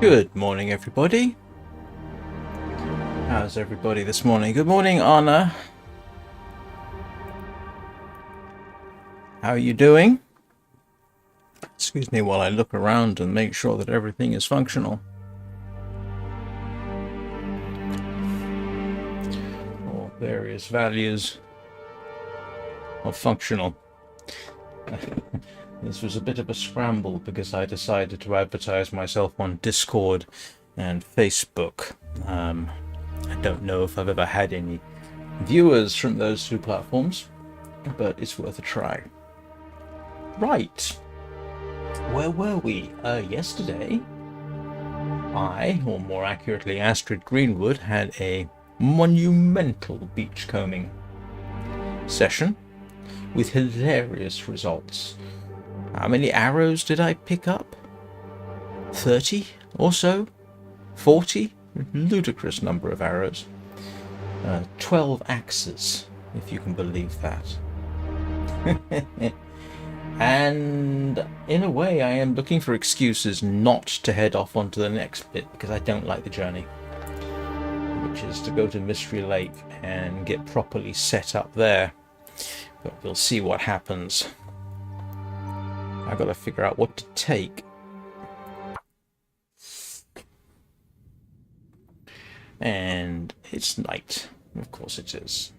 Good morning, everybody. How's everybody this morning? Good morning, Anna. How are you doing? Excuse me while I look around and make sure that everything is functional. Or various values of functional. This was a bit of a scramble because I decided to advertise myself on Discord and Facebook. I don't know if I've ever had any viewers from those two platforms, but it's worth a try. Right. Where were we? Yesterday, I, or more accurately Astrid Greenwood, had a monumental beachcombing session with hilarious results. How many arrows did I pick up? 30 or so? 40? Ludicrous number of arrows. 12 axes, if you can believe that. And in a way, I am looking for excuses not to head off onto the next bit because I don't like the journey, which is to go to Mystery Lake and get properly set up there. But we'll see what happens. I've got to figure out what to take. And it's night. Of course it is.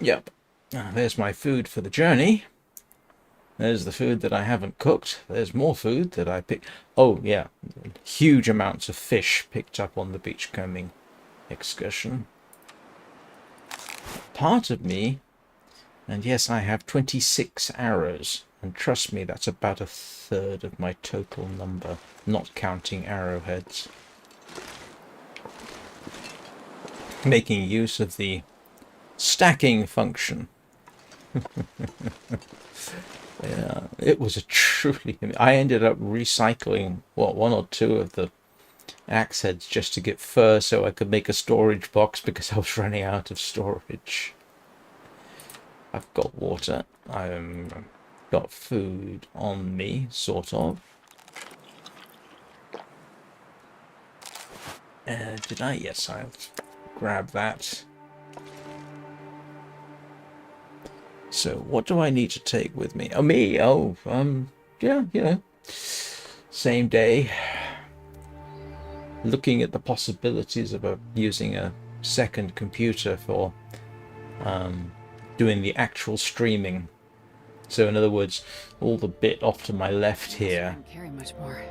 Yep. There's my food for the journey. There's the food that I haven't cooked. There's more food that I picked. Oh, yeah. Huge amounts of fish picked up on the beachcombing excursion. Part of me, and yes, I have 26 arrows. And trust me, that's about a third of my total number, not counting arrowheads. Making use of the stacking function. Yeah, it was a truly... I ended up recycling, what, one or two of the axe heads just to get fur so I could make a storage box because I was running out of storage. I've got water. I've got food on me, sort of. Did I? Yes, I'll grab that. So what do I need to take with me? Oh, me? Oh, yeah, you know, same day. Looking at the possibilities of using a second computer for doing the actual streaming. So in other words, all the bit off to my left here, carry much more.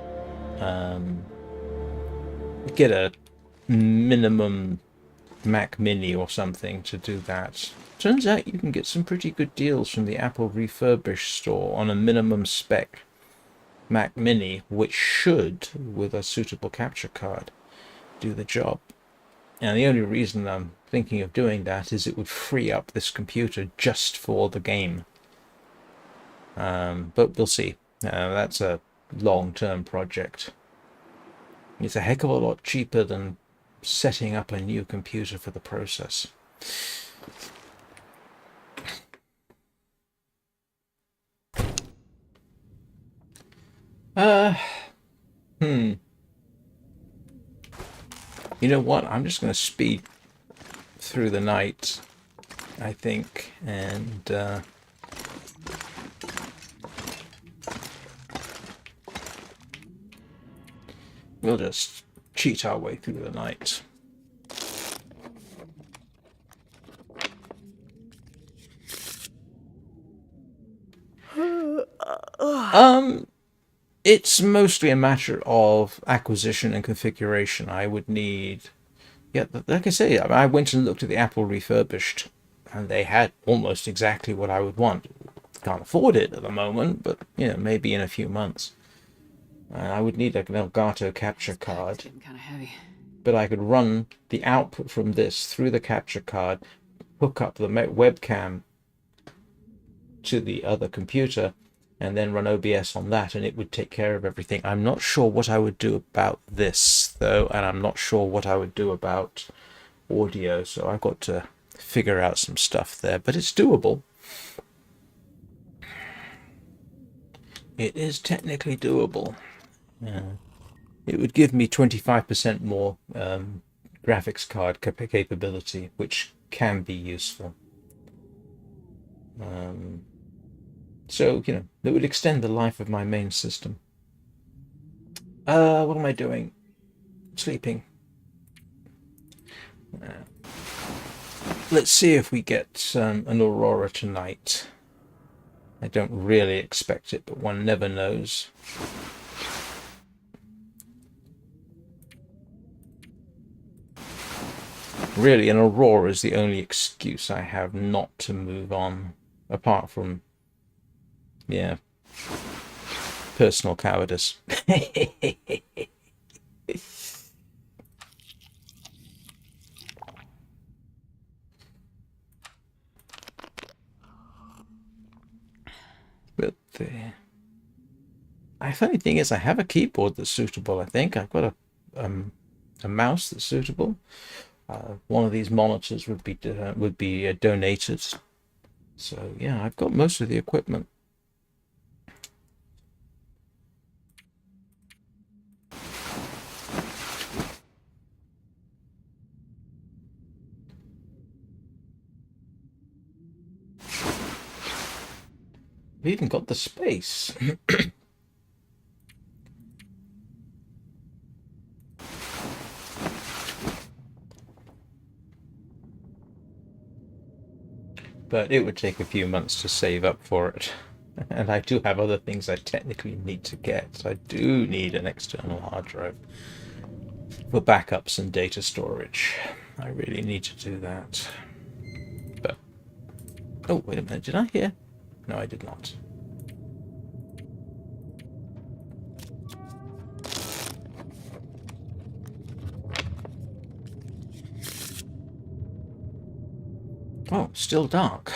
Get a minimum Mac Mini or something to do that. Turns out you can get some pretty good deals from the Apple refurbished store on a minimum spec Mac Mini, which should, with a suitable capture card, do the job. And the only reason I'm thinking of doing that is it would free up this computer just for the game. But we'll see. That's a long-term project. It's a heck of a lot cheaper than setting up a new computer for the process. You know what? I'm just going to speed through the night, I think, and we'll just cheat our way through the night. It's mostly a matter of acquisition and configuration. I would need, yeah, like I say, I went and looked at the Apple refurbished, and they had almost exactly what I would want. Can't afford it at the moment, but you know, maybe in a few months. I would need an Elgato capture card. It's getting kind of heavy. But I could run the output from this through the capture card, hook up the webcam to the other computer, and then run OBS on that, and it would take care of everything. I'm not sure what I would do about this, though, and I'm not sure what I would do about audio, so I've got to figure out some stuff there, but it's doable. It is technically doable. It would give me 25% more graphics card capability, which can be useful. So, you know, it would extend the life of my main system. What am I doing? Sleeping. Let's see if we get an aurora tonight. I don't really expect it, but one never knows. Really, an aurora is the only excuse I have not to move on, apart from, yeah, personal cowardice. But the funny thing is, I have a keyboard that's suitable. I think I've got a mouse that's suitable. One of these monitors would be donated. So yeah, I've got most of the equipment. We've even got the space. But it would take a few months to save up for it. And I do have other things I technically need to get. So I do need an external hard drive for backups and data storage. I really need to do that. But, oh, wait a minute, did I hear? No, I did not. Oh, still dark.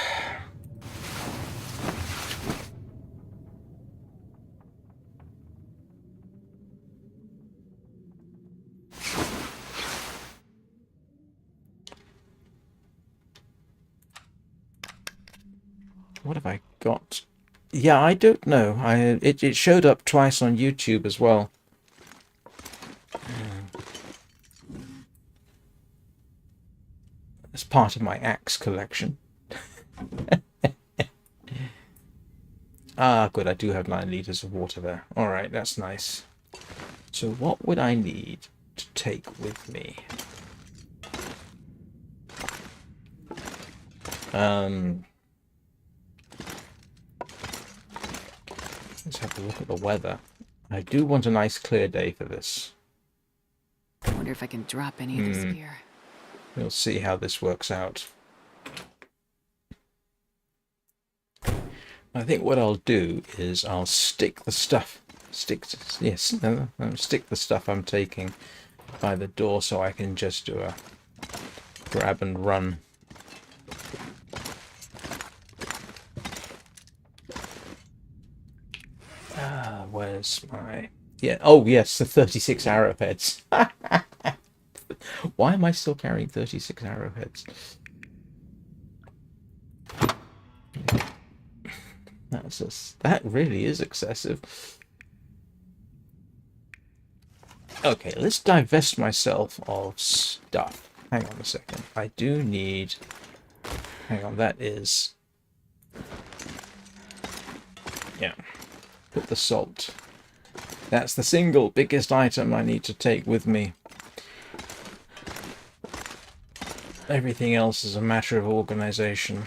What have I got? Yeah, I don't know. It showed up twice on YouTube as well. As part of my axe collection. Ah, good. I do have 9 liters of water there. All right, that's nice. So what would I need to take with me? Let's have a look at the weather. I do want a nice clear day for this. I wonder if I can drop any of this gear. We'll see how this works out. I think what I'll do is I'll stick the stuff, stick the stuff I'm taking by the door so I can just do a grab and run. Where's my... Yeah, oh yes, the 36 arrowheads. Why am I still carrying 36 arrowheads? That really is excessive. Okay, let's divest myself of stuff. Hang on a second. I do need... Hang on, that is... Yeah. Put the salt. That's the single biggest item I need to take with me. Everything else is a matter of organization.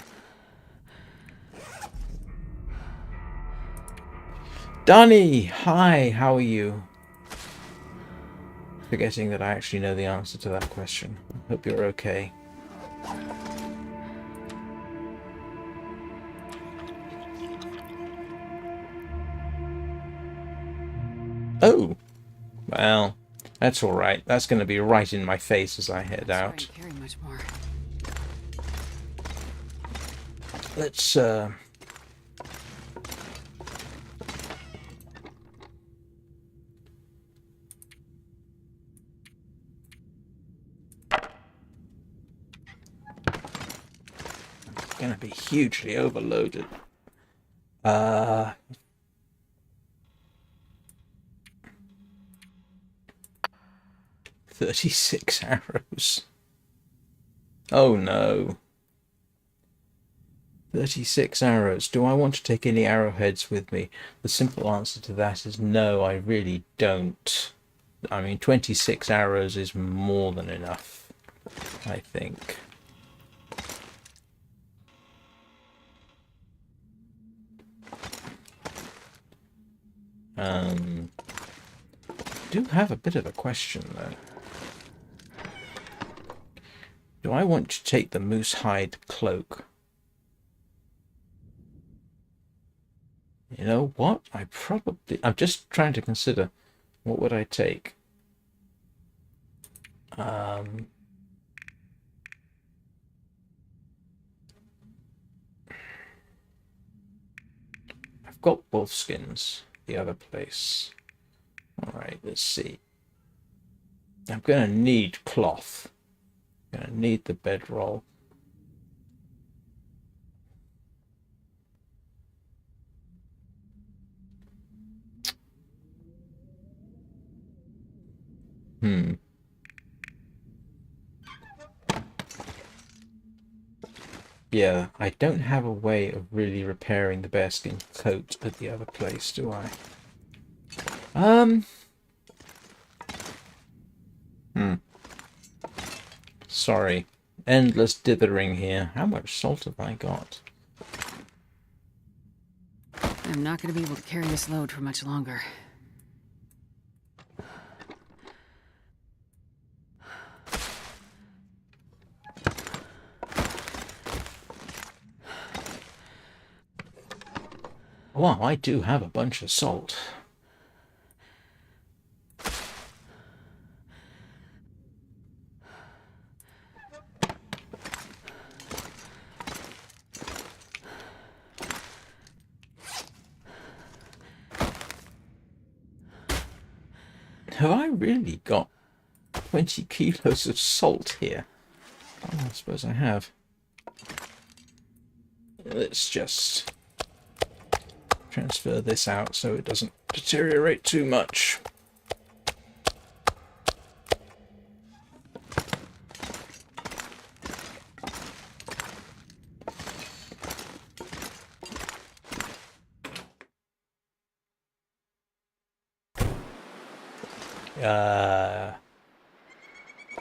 Donnie! Hi, how are you? Forgetting that I actually know the answer to that question. Hope you're okay. Oh! Well, that's alright. That's going to be right in my face as I head out. Carry much more. Let's, gonna be hugely overloaded. 36 arrows. Oh no. 36 arrows. Do I want to take any arrowheads with me? The simple answer to that is no, I really don't. I mean, 26 arrows is more than enough, I think. Do have a bit of a question though. Do I want to take the moose hide cloak? You know what? I'm just trying to consider, what would I take? I've got wolf skins, the other place. Alright, let's see. I'm going to need cloth. I'm going to need the bedroll. Yeah, I don't have a way of really repairing the bearskin coat at the other place, do I? Sorry. Endless dithering here. How much salt have I got? I'm not going to be able to carry this load for much longer. Wow, I do have a bunch of salt. Have I really got 20 kilos of salt here? Oh, I suppose I have. Let's just transfer this out so it doesn't deteriorate too much.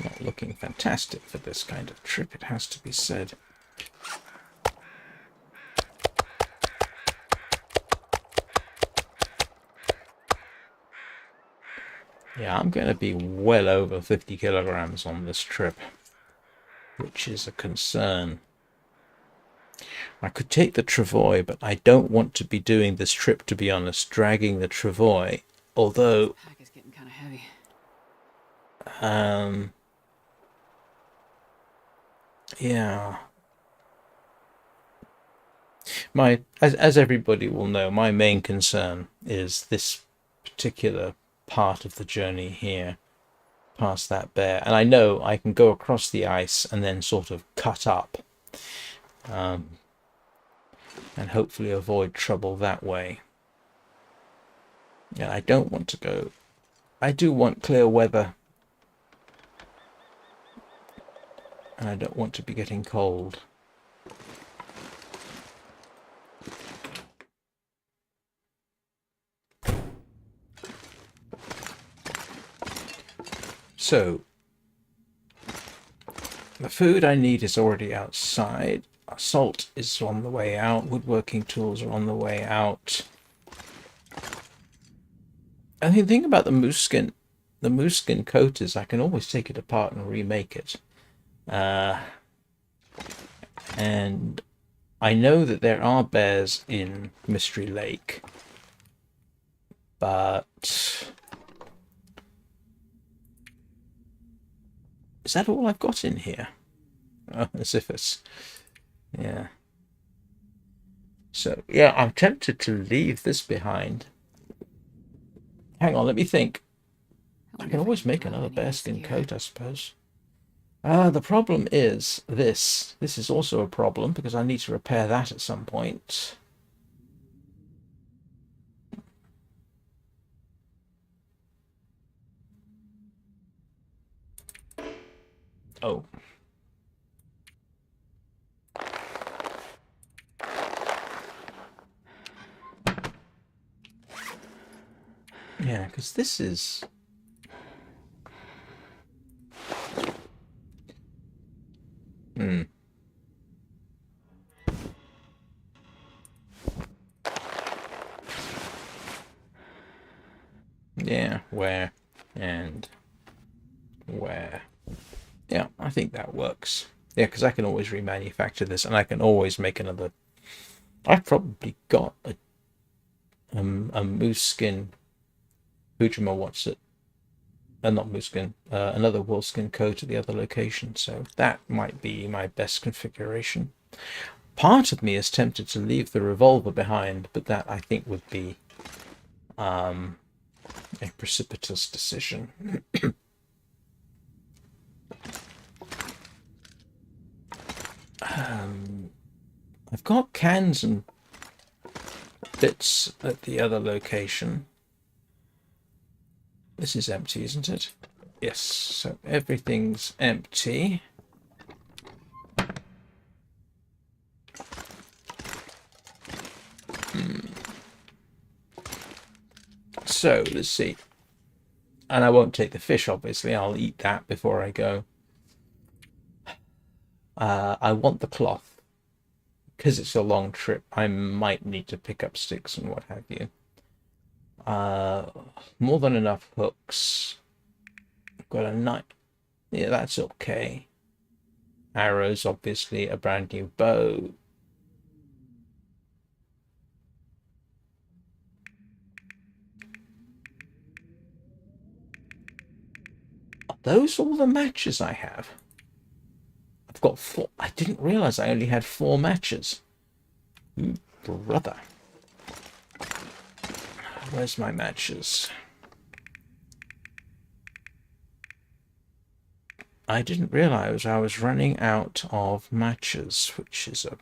Not looking fantastic for this kind of trip, it has to be said. Yeah, I'm going to be well over 50 kilograms on this trip, which is a concern. I could take the travois, but I don't want to be doing this trip, to be honest, dragging the travois. Although, The pack is getting kind of heavy. yeah. As everybody will know, my main concern is this particular part of the journey here, past that bear. And I know I can go across the ice and then sort of cut up, and hopefully avoid trouble that way. Yeah, I don't want to go. I do want clear weather, and I don't want to be getting cold. So, the food I need is already outside. Salt is on the way out. Woodworking tools are on the way out. And the thing about the moose skin coat is I can always take it apart and remake it. And I know that there are bears in Mystery Lake, but is that all I've got in here? Oh, as if it's, yeah. So, yeah, I'm tempted to leave this behind. Hang on, let me think. I can always make another bearskin coat, I suppose. The problem is this. This is also a problem because I need to repair that at some point. Oh. Yeah, because this is... Hmm. Yeah, where and where. Yeah, I think that works. Yeah, because I can always remanufacture this, and I can always make another... I've probably got a moose skin Hujima wants it. Not moose skin, another wolf skin coat at the other location, so that might be my best configuration. Part of me is tempted to leave the revolver behind, but that I think would be a precipitous decision. I've got cans and bits at the other location. This is empty, isn't it? Yes, so everything's empty. So, let's see. And I won't take the fish, obviously. I'll eat that before I go. I want the cloth. Because it's a long trip, I might need to pick up sticks and what have you. More than enough hooks. I've got a knife. Yeah, that's okay. Arrows, obviously. A brand new bow. Are those all the matches I have? I've got 4. I didn't realize I only had 4 matches. Ooh, brother. Where's my matches? I didn't realize I was running out of matches, which is a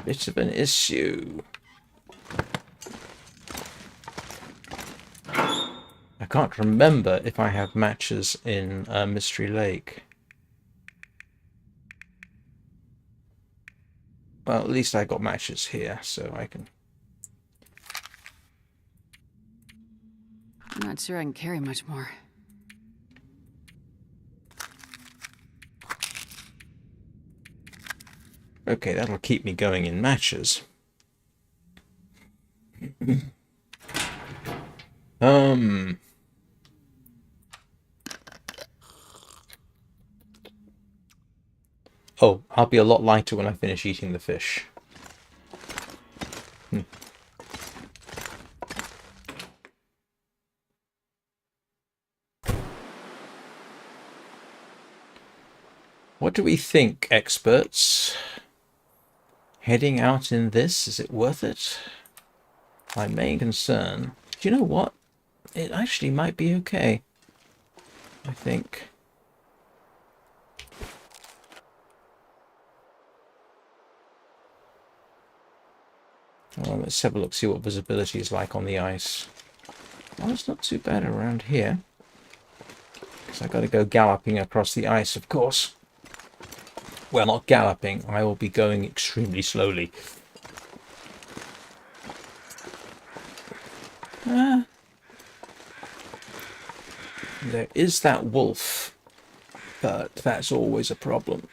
bit of an issue. I can't remember if I have matches in Mystery Lake. Well, at least I got matches here, so I can... I'm not sure I can carry much more. Okay, that'll keep me going in matches. Oh, I'll be a lot lighter when I finish eating the fish. What do we think, experts? Heading out in this, is it worth it? My main concern... Do you know what? It actually might be okay. I think. Well, let's have a look, see what visibility is like on the ice. Well, it's not too bad around here. Because I've got to go galloping across the ice, of course. Well, not galloping. I will be going extremely slowly. There is that wolf, but that's always a problem.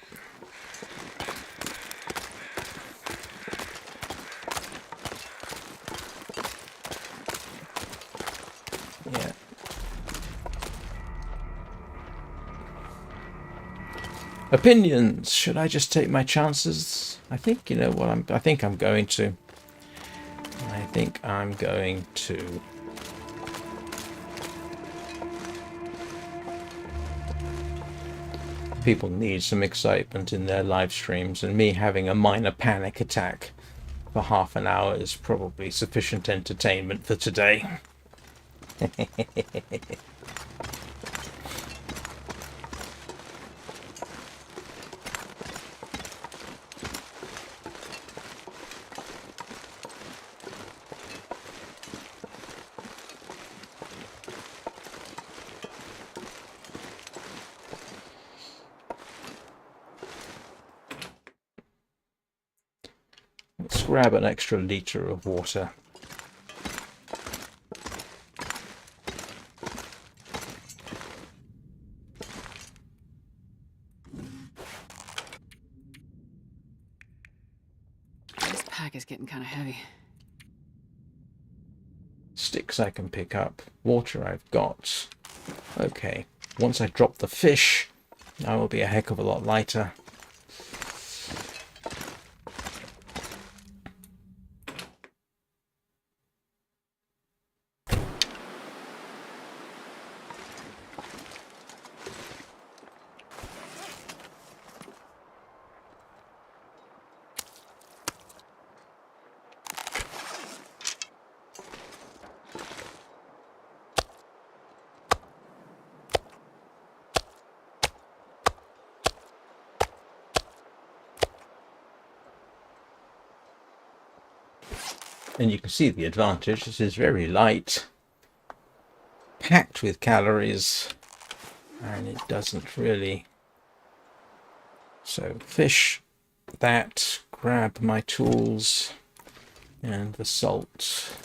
Yeah. Opinions. Should I just take my chances? I think, you know what, I think I'm going to. I think I'm going to. People need some excitement in their live streams, and me having a minor panic attack for half an hour is probably sufficient entertainment for today. grab an extra litre of water. This pack is getting kind of heavy. Sticks I can pick up. Water I've got. Okay. Once I drop the fish, I will be a heck of a lot lighter. And you can see the advantage. This is very light, packed with calories, and it doesn't really. So fish that, grab my tools and the salt.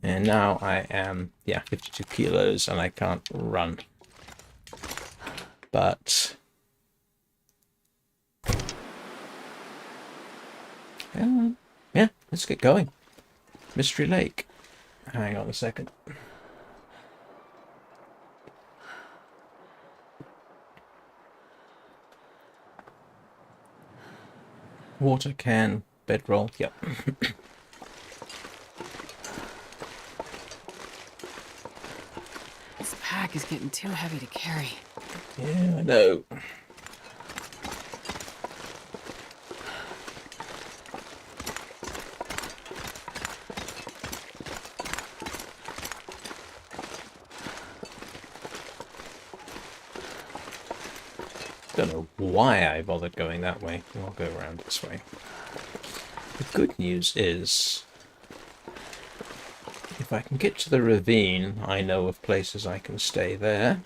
And now I am, 52 kilos and I can't run. But yeah, let's get going. Mystery Lake. Hang on a second. Water can, bedroll, yep. This pack is getting too heavy to carry. Yeah, I know. Don't know why I bothered going that way. I'll go around this way. The good news is, if I can get to the ravine, I know of places I can stay there.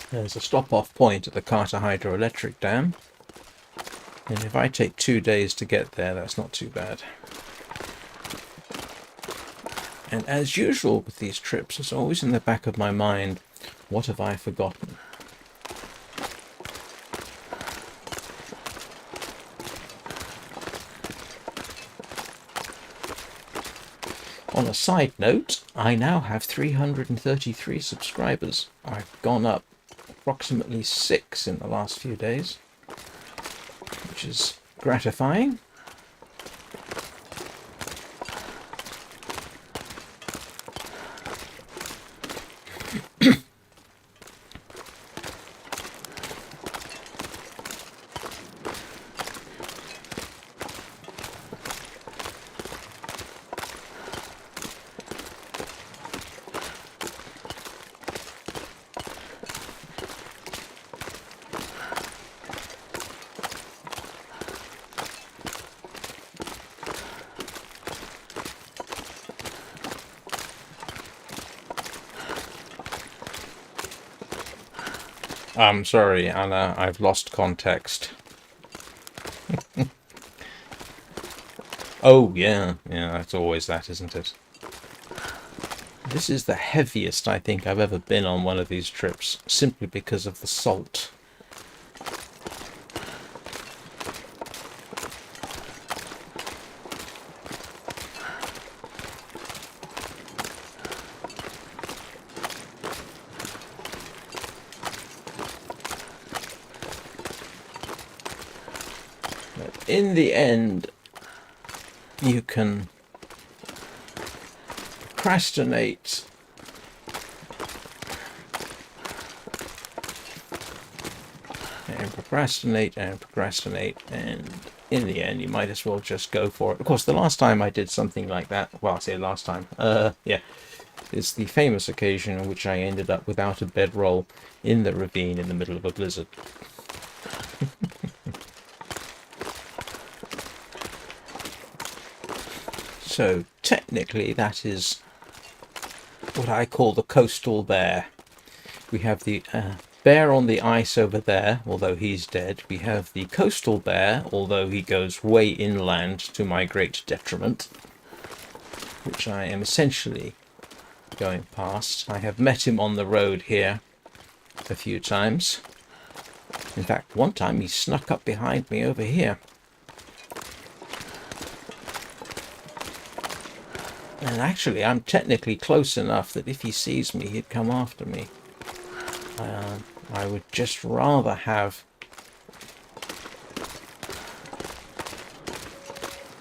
There's a stop-off point at the Carter Hydroelectric Dam. And if I take 2 days to get there, that's not too bad. And as usual with these trips, it's always in the back of my mind, what have I forgotten? On a side note, I now have 333 subscribers. I've gone up approximately 6 in the last few days, which is gratifying. I'm sorry, Anna, I've lost context. Oh, yeah, that's always that, isn't it? This is the heaviest I think I've ever been on one of these trips, simply because of the salt. In the end, you can procrastinate and procrastinate and procrastinate, and in the end you might as well just go for it. Of course, the last time I did something like that, well, I say last time, it's the famous occasion in which I ended up without a bedroll in the ravine in the middle of a blizzard. So technically that is what I call the coastal bear. We have the bear on the ice over there, although he's dead. We have the coastal bear, although he goes way inland to my great detriment, which I am essentially going past. I have met him on the road here a few times. In fact, one time he snuck up behind me over here. And actually, I'm technically close enough that if he sees me, he'd come after me. I would just rather have...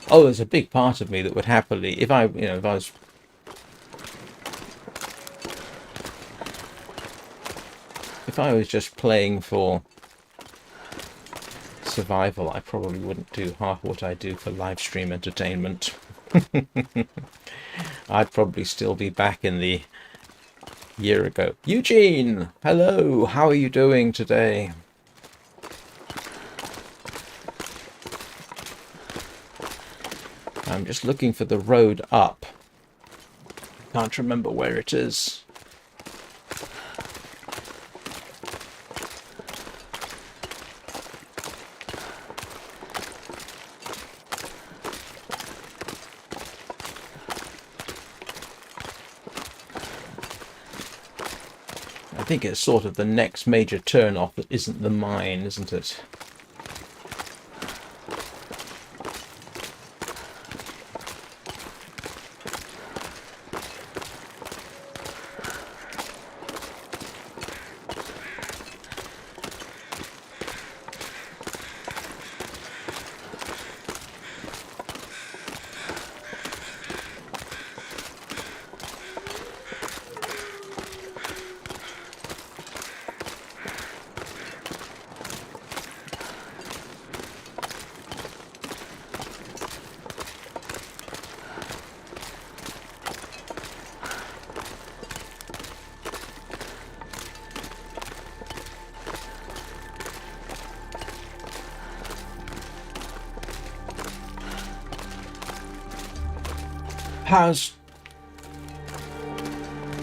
Oh, there's a big part of me that would happily, if I was... If I was just playing for survival, I probably wouldn't do half what I do for live stream entertainment. I'd probably still be back in the year ago. Eugene! Hello! How are you doing today? I'm just looking for the road up. Can't remember where it is. I think it's sort of the next major turn-off that isn't the mine, isn't it?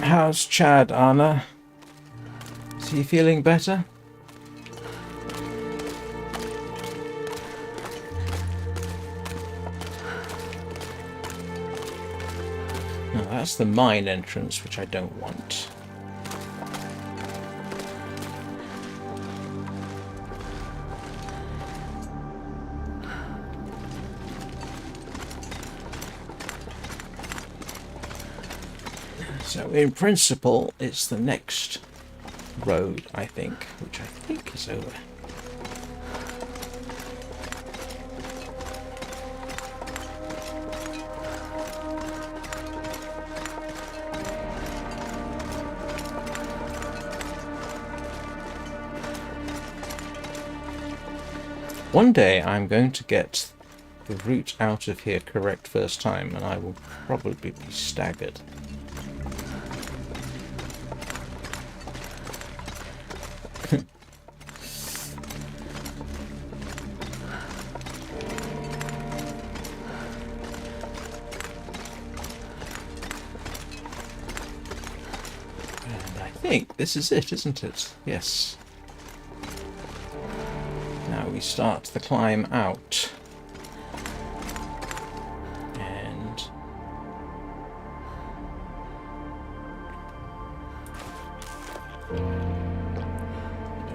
How's Chad, Anna? Is he feeling better? No, that's the mine entrance, which I don't want. So in principle, it's the next road, I think, which I think is over. One day I'm going to get the route out of here correct first time, and I will probably be staggered. I think this is it, isn't it? Yes. Now we start the climb out. And...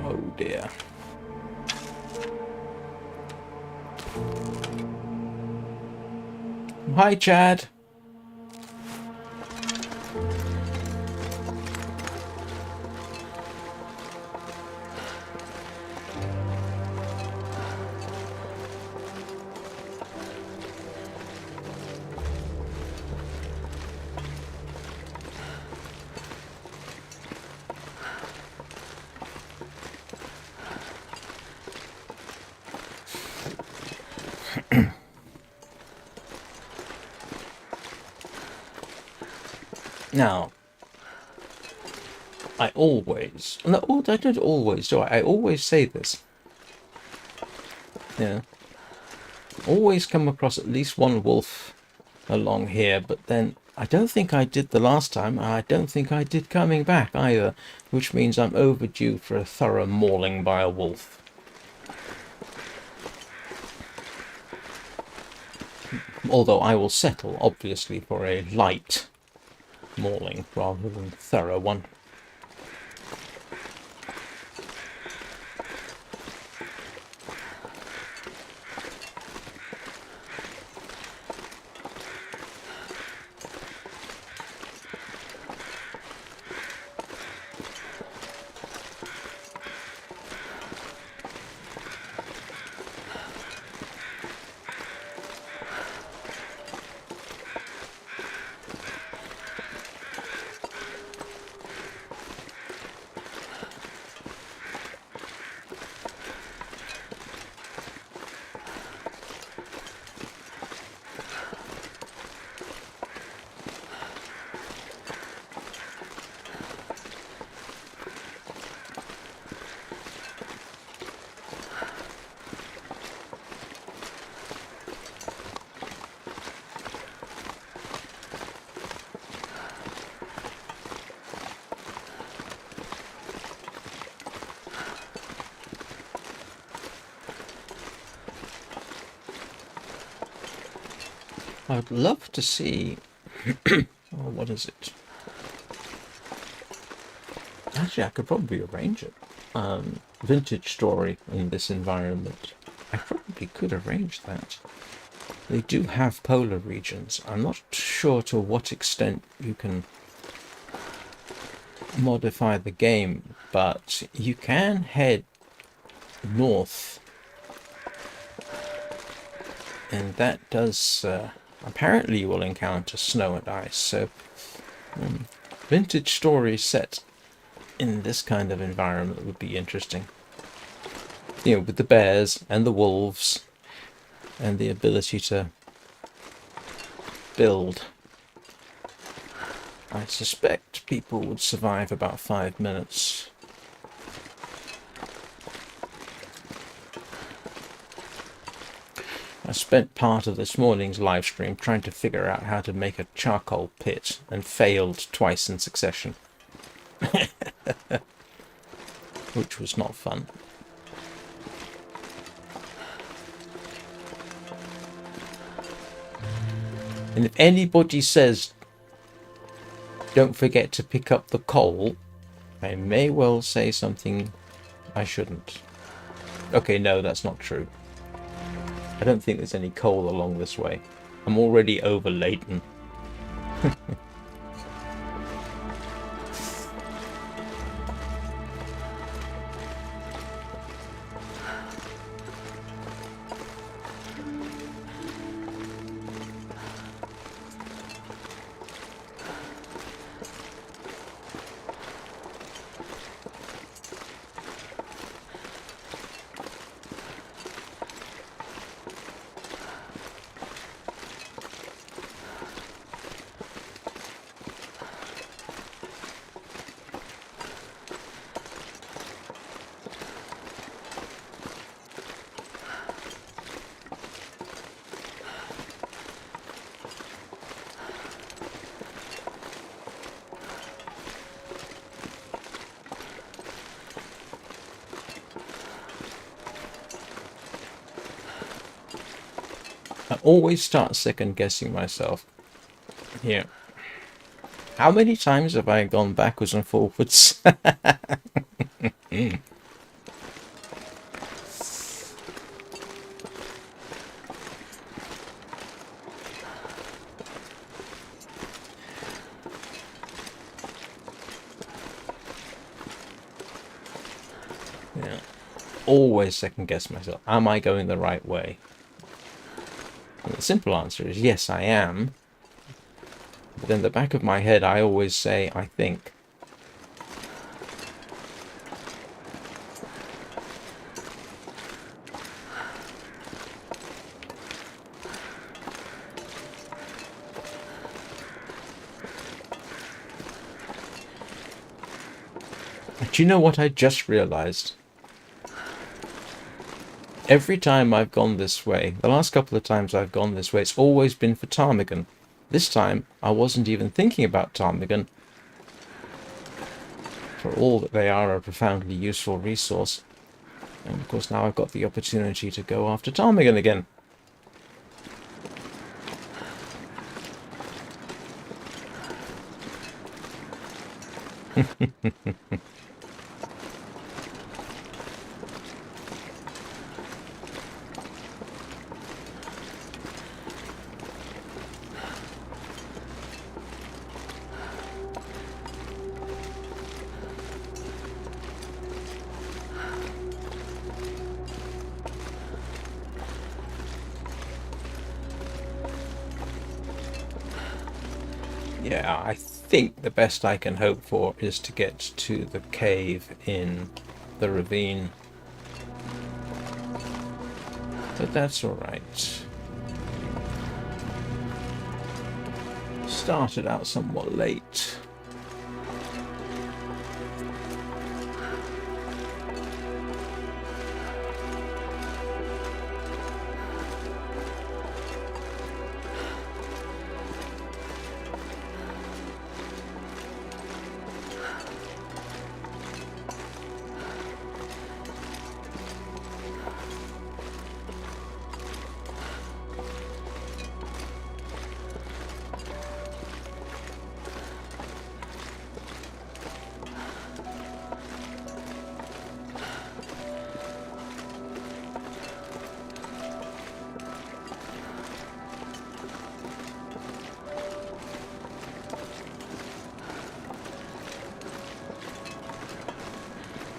oh dear. Hi, Chad. Now, I always, no, I don't always, do I? I always say this. Yeah. Always come across at least one wolf along here, but then I don't think I did the last time. I don't think I did coming back either, which means I'm overdue for a thorough mauling by a wolf. Although I will settle, obviously, for a light mauling rather than a thorough one. I'd love to see... oh, what is it? Actually, I could probably arrange it. Vintage story in this environment. I probably could arrange that. They do have polar regions. I'm not sure to what extent you can modify the game, but you can head north. And that does... apparently you will encounter snow and ice, so vintage stories set in this kind of environment would be interesting. You know, with the bears and the wolves and the ability to build. I suspect people would survive about 5 minutes. I spent part of this morning's live stream trying to figure out how to make a charcoal pit and failed twice in succession. Which was not fun. And if anybody says don't forget to pick up the coal, I may well say something I shouldn't. Okay, no, that's not true. I don't think there's any coal along this way. I'm already overladen. I always start second guessing myself. Here. How many times have I gone backwards and forwards? Yeah. Always second guess myself. Am I going the right way? And the simple answer is yes, I am. But in the back of my head, I always say, I think. Do you know what I just realized? Every time I've gone this way, the last couple of times I've gone this way, it's always been for ptarmigan. This time, I wasn't even thinking about ptarmigan. For all that they are a profoundly useful resource. And of course now I've got the opportunity to go after ptarmigan again. Yeah, I think the best I can hope for is to get to the cave in the ravine. But that's alright. Started out somewhat late.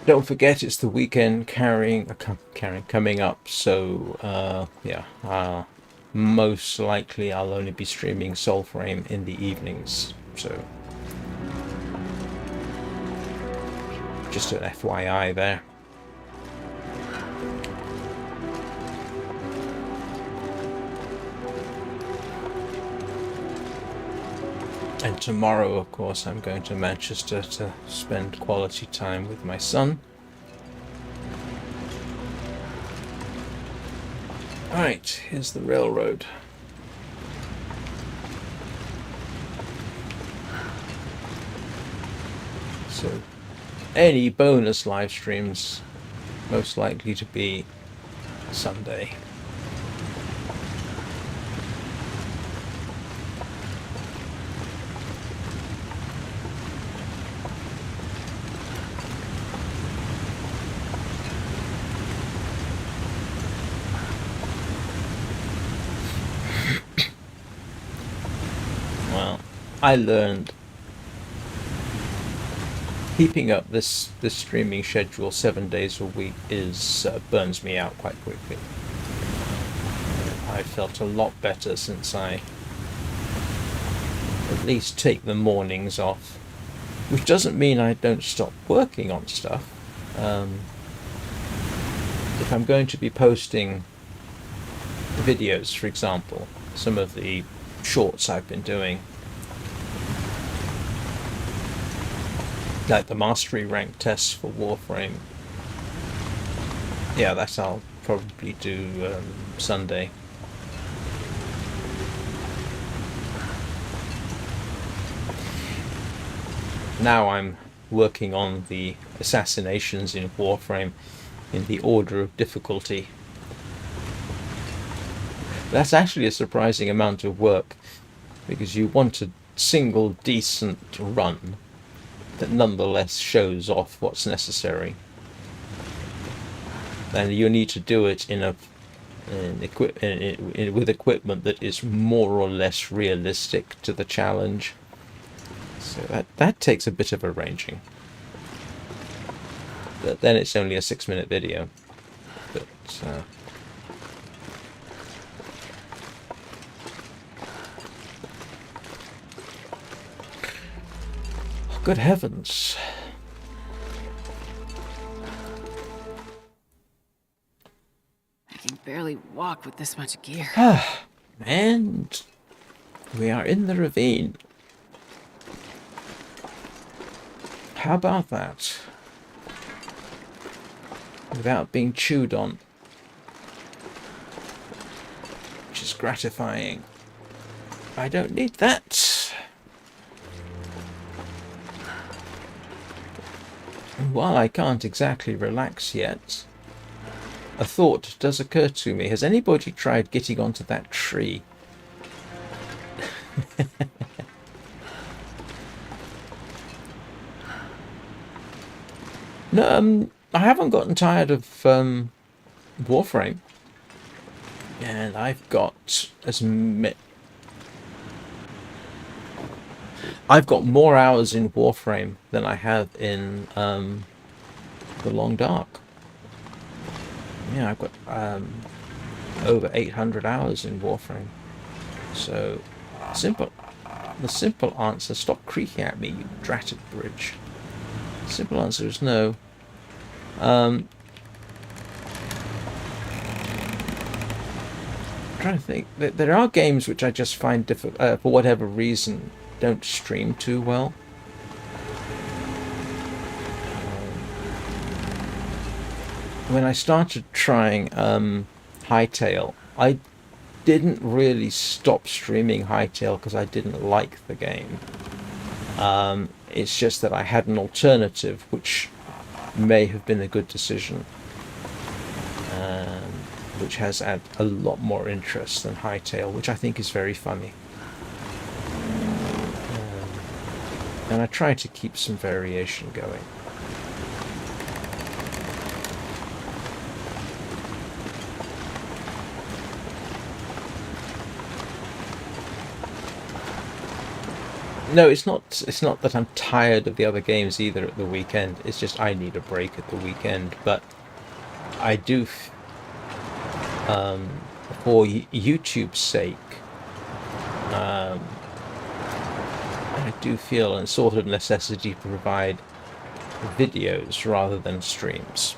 Don't forget, it's the weekend coming up, so yeah, most likely I'll only be streaming Soulframe in the evenings, so just an FYI there. And tomorrow, of course, I'm going to Manchester to spend quality time with my son. Right, here's the railroad. So, any bonus live streams, most likely to be Sunday. I learned keeping up this streaming schedule 7 days a week is burns me out quite quickly. I felt a lot better since I at least take the mornings off, which doesn't mean I don't stop working on stuff. If I'm going to be posting videos, for example, some of the shorts I've been doing, like the mastery rank tests for Warframe. Yeah, that I'll probably do Sunday. Now I'm working on the assassinations in Warframe in the order of difficulty. That's actually a surprising amount of work, because you want a single decent run that nonetheless shows off what's necessary. And you need to do it with equipment that is more or less realistic to the challenge. So that takes a bit of arranging. But then it's only a 6-minute video. But good heavens. I can barely walk with this much gear. And we are in the ravine. How about that? Without being chewed on. Which is gratifying. I don't need that. While I can't exactly relax yet, a thought does occur to me. Has anybody tried getting onto that tree? No, I haven't gotten tired of Warframe, and I've got I've got more hours in Warframe than I have in The Long Dark. Yeah, I've got over 800 hours in Warframe. So, the simple answer, stop creaking at me, you dratted bridge. The simple answer is no. I'm trying to think. There are games which I just find difficult, for whatever reason, don't stream too well. When I started trying Hytale, I didn't really stop streaming Hytale because I didn't like the game. It's just that I had an alternative which may have been a good decision, which has had a lot more interest than Hytale, which I think is very funny. And I try to keep some variation going. No, it's not. It's not that I'm tired of the other games either at the weekend. It's just I need a break at the weekend. But I do, for YouTube's sake, I do feel a sort of necessity to provide videos rather than streams.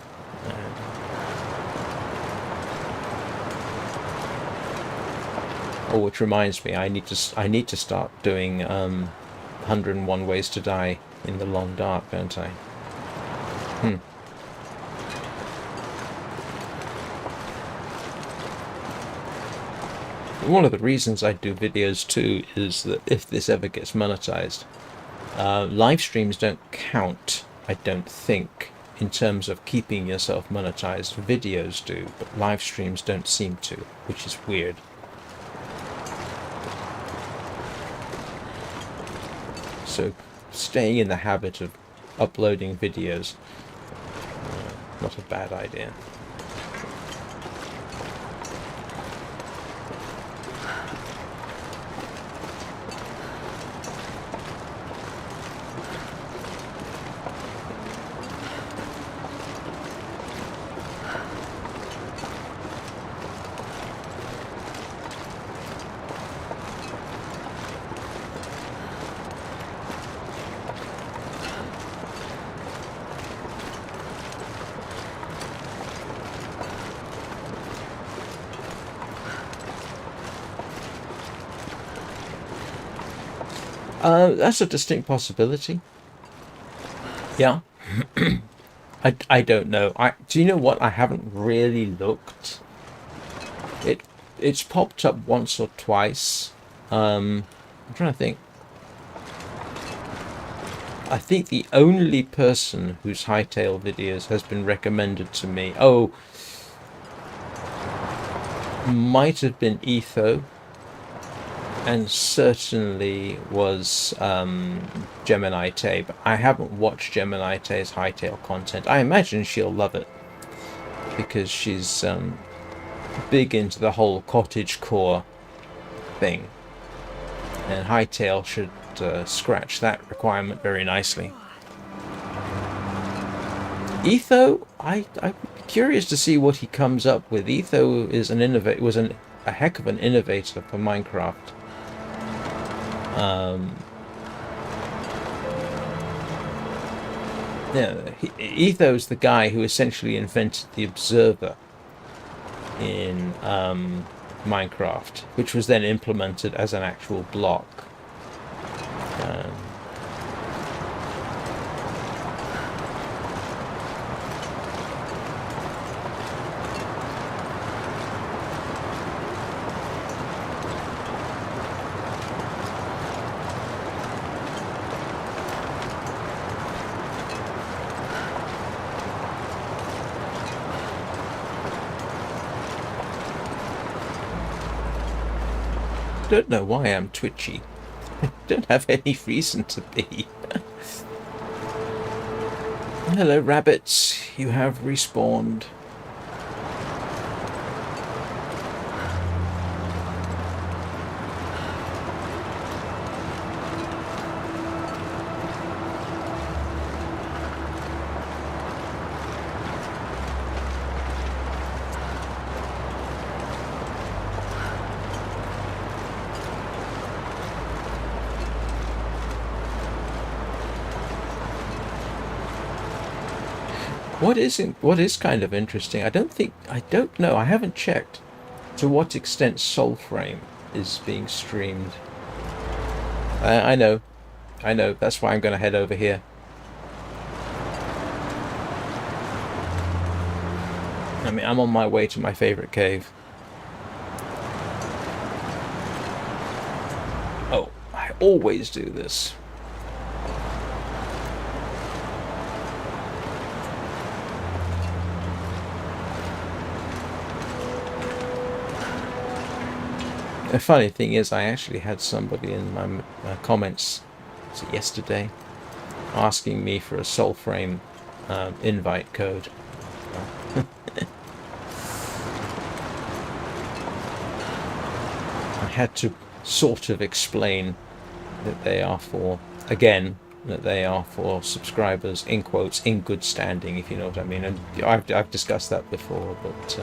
Oh, which reminds me, I need to start doing 101 Ways to Die in the Long Dark, don't I? One of the reasons I do videos too is that if this ever gets monetized, live streams don't count, I don't think, in terms of keeping yourself monetized. Videos do, but live streams don't seem to, which is weird. So staying in the habit of uploading videos, not a bad idea. That's a distinct possibility. Yeah. I don't know. Do you know what? I haven't really looked. It's popped up once or twice. I'm trying to think. I think the only person whose Hytale videos has been recommended to me, might have been Etho, and certainly was Gemini Tay, but I haven't watched Gemini Tay's Hytale content. I imagine she'll love it, because she's big into the whole cottagecore thing, and Hytale should scratch that requirement very nicely. Etho, I'm curious to see what he comes up with. Etho is a heck of an innovator for Minecraft. Etho's the guy who essentially invented the observer in Minecraft, which was then implemented as an actual block. don't know why I'm twitchy. I don't have any reason to be. Hello, rabbits. You have respawned. What is kind of interesting, I don't know, I haven't checked to what extent Soulframe is being streamed. I know, that's why I'm going to head over here. I mean, I'm on my way to my favorite cave. Oh, I always do this. The funny thing is, I actually had somebody in my comments yesterday asking me for a Soulframe invite code. I had to sort of explain that they are for, again, that they are for subscribers, in quotes, in good standing, if you know what I mean. And I've discussed that before, but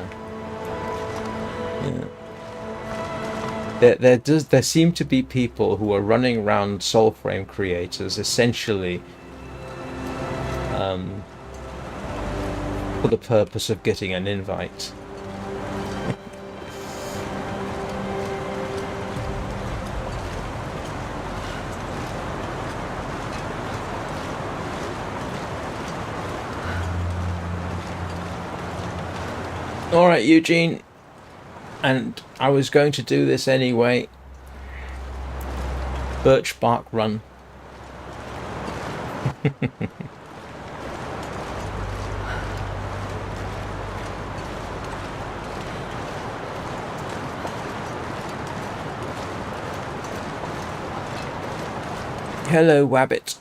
yeah. There seem to be people who are running around Soulframe creators essentially for the purpose of getting an invite. Alright, Eugene. And I was going to do this anyway. Birch bark run. Hello, Wabbit.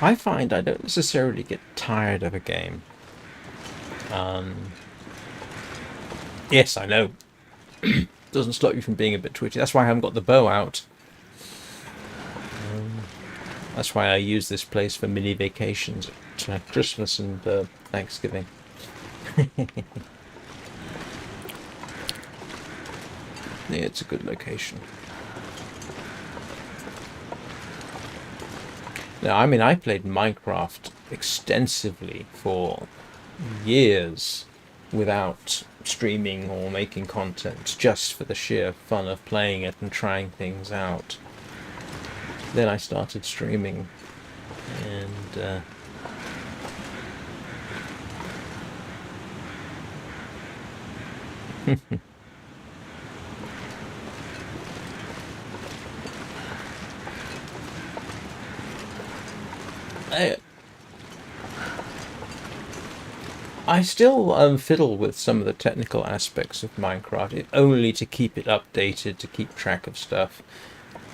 I find I don't necessarily get tired of a game. Yes, I know. Doesn't stop you from being a bit twitchy. That's why I haven't got the bow out. That's why I use this place for mini vacations at Christmas and Thanksgiving. Yeah, it's a good location. Now, I mean, I played Minecraft extensively for years without streaming or making content, just for the sheer fun of playing it and trying things out. Then I started streaming, and I still fiddle with some of the technical aspects of Minecraft, only to keep it updated, to keep track of stuff.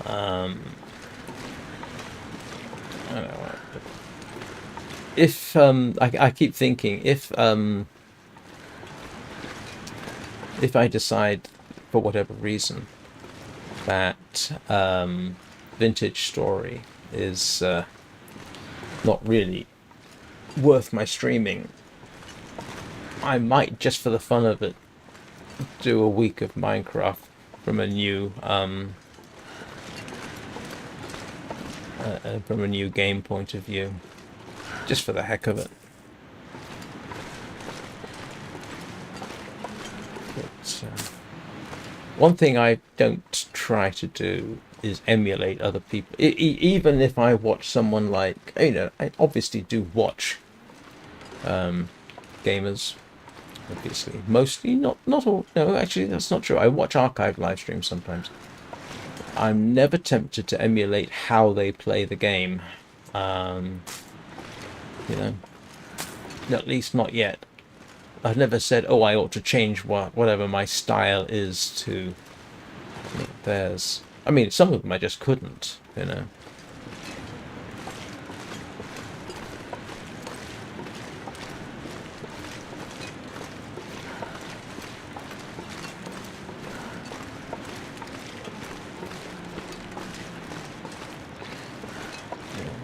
I don't know. if I keep thinking if I decide for whatever reason that Vintage Story is not really worth my streaming, I might, just for the fun of it, do a week of Minecraft from a new game point of view, just for the heck of it. But one thing I don't try to do is emulate other people. Even if I watch someone like, I obviously do watch gamers, obviously. Mostly, not all. No, actually, that's not true. I watch archive live streams sometimes. I'm never tempted to emulate how they play the game. At least not yet. I've never said, oh, I ought to change whatever my style is to theirs. I mean, some of them I just couldn't,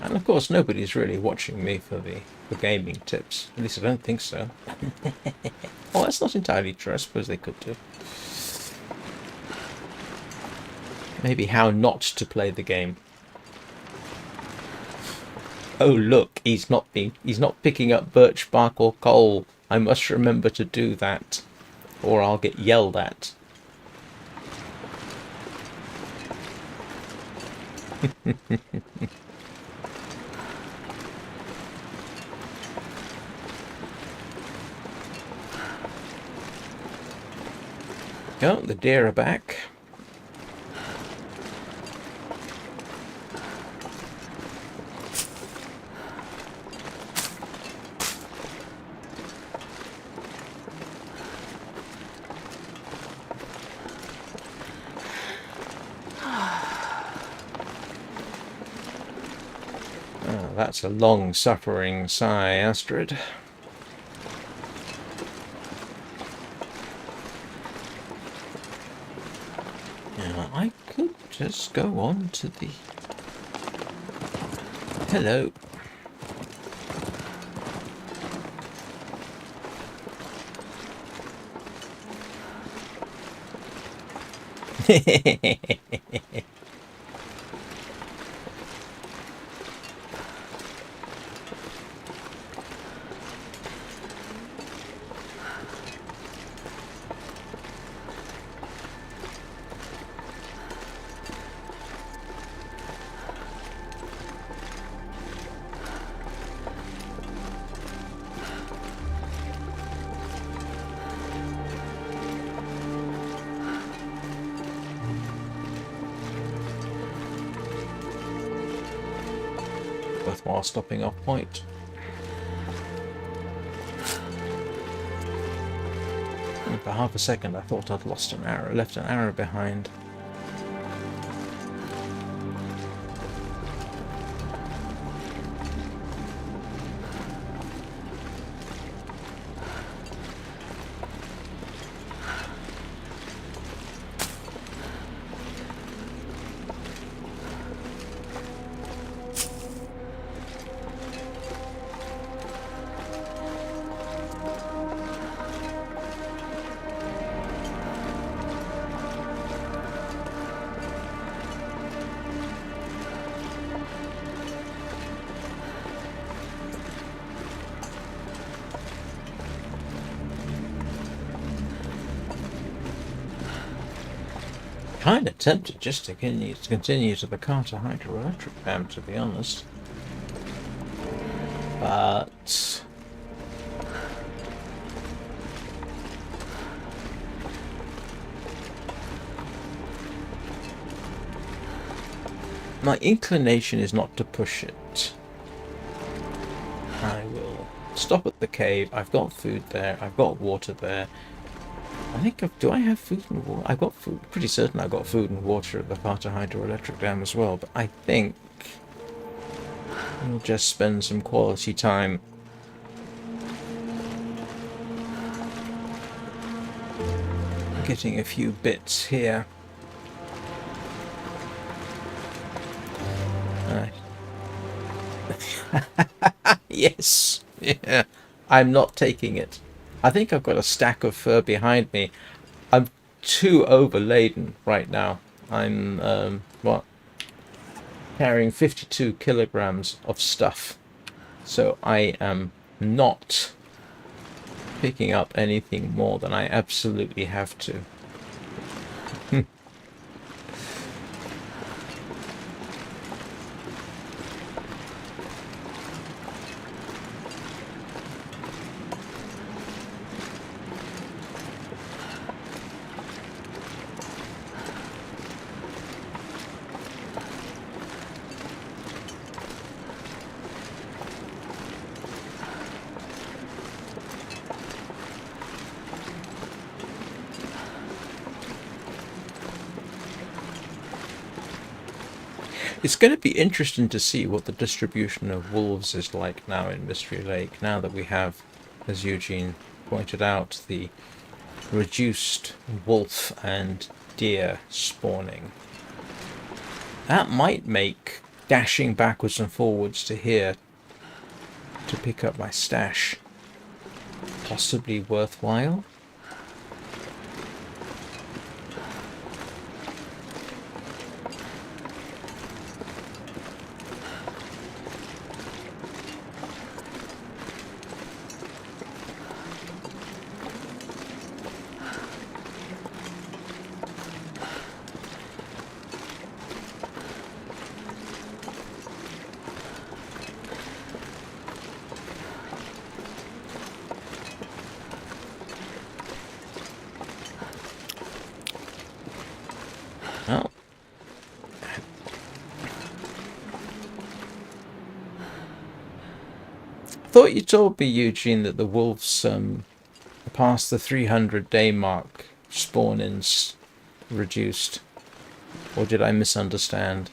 And of course, nobody's really watching me for gaming tips. At least I don't think so. Well, that's not entirely true. I suppose they could do. Maybe how not to play the game. Oh look, he's not picking up birch bark or coal. I must remember to do that, or I'll get yelled at. Oh, the deer are back. Oh, that's a long-suffering sigh, Astrid. I could just go on to the... Hello. Worthwhile stopping off point. And for half a second I thought I'd lost an arrow, left an arrow behind. Kind of tempted just to continue to the Carter hydroelectric dam, to be honest. But my inclination is not to push it. I will stop at the cave. I've got food there. I've got water there. I think do I have food and water? I've got food. Pretty certain I've got food and water at the Carter hydroelectric dam as well. But I think We'll just spend some quality time. Getting a few bits here. Yes. Yeah. I'm not taking it. I think I've got a stack of fur behind me. I'm too overladen right now. I'm, what? Carrying 52 kilograms of stuff. So I am not picking up anything more than I absolutely have to. It's going to be interesting to see what the distribution of wolves is like now in Mystery Lake, now that we have, as Eugene pointed out, the reduced wolf and deer spawning. That might make dashing backwards and forwards to here to pick up my stash possibly worthwhile. Oh. I thought you told me, Eugene, that the wolves past the 300-day mark spawn-ins reduced. Or did I misunderstand?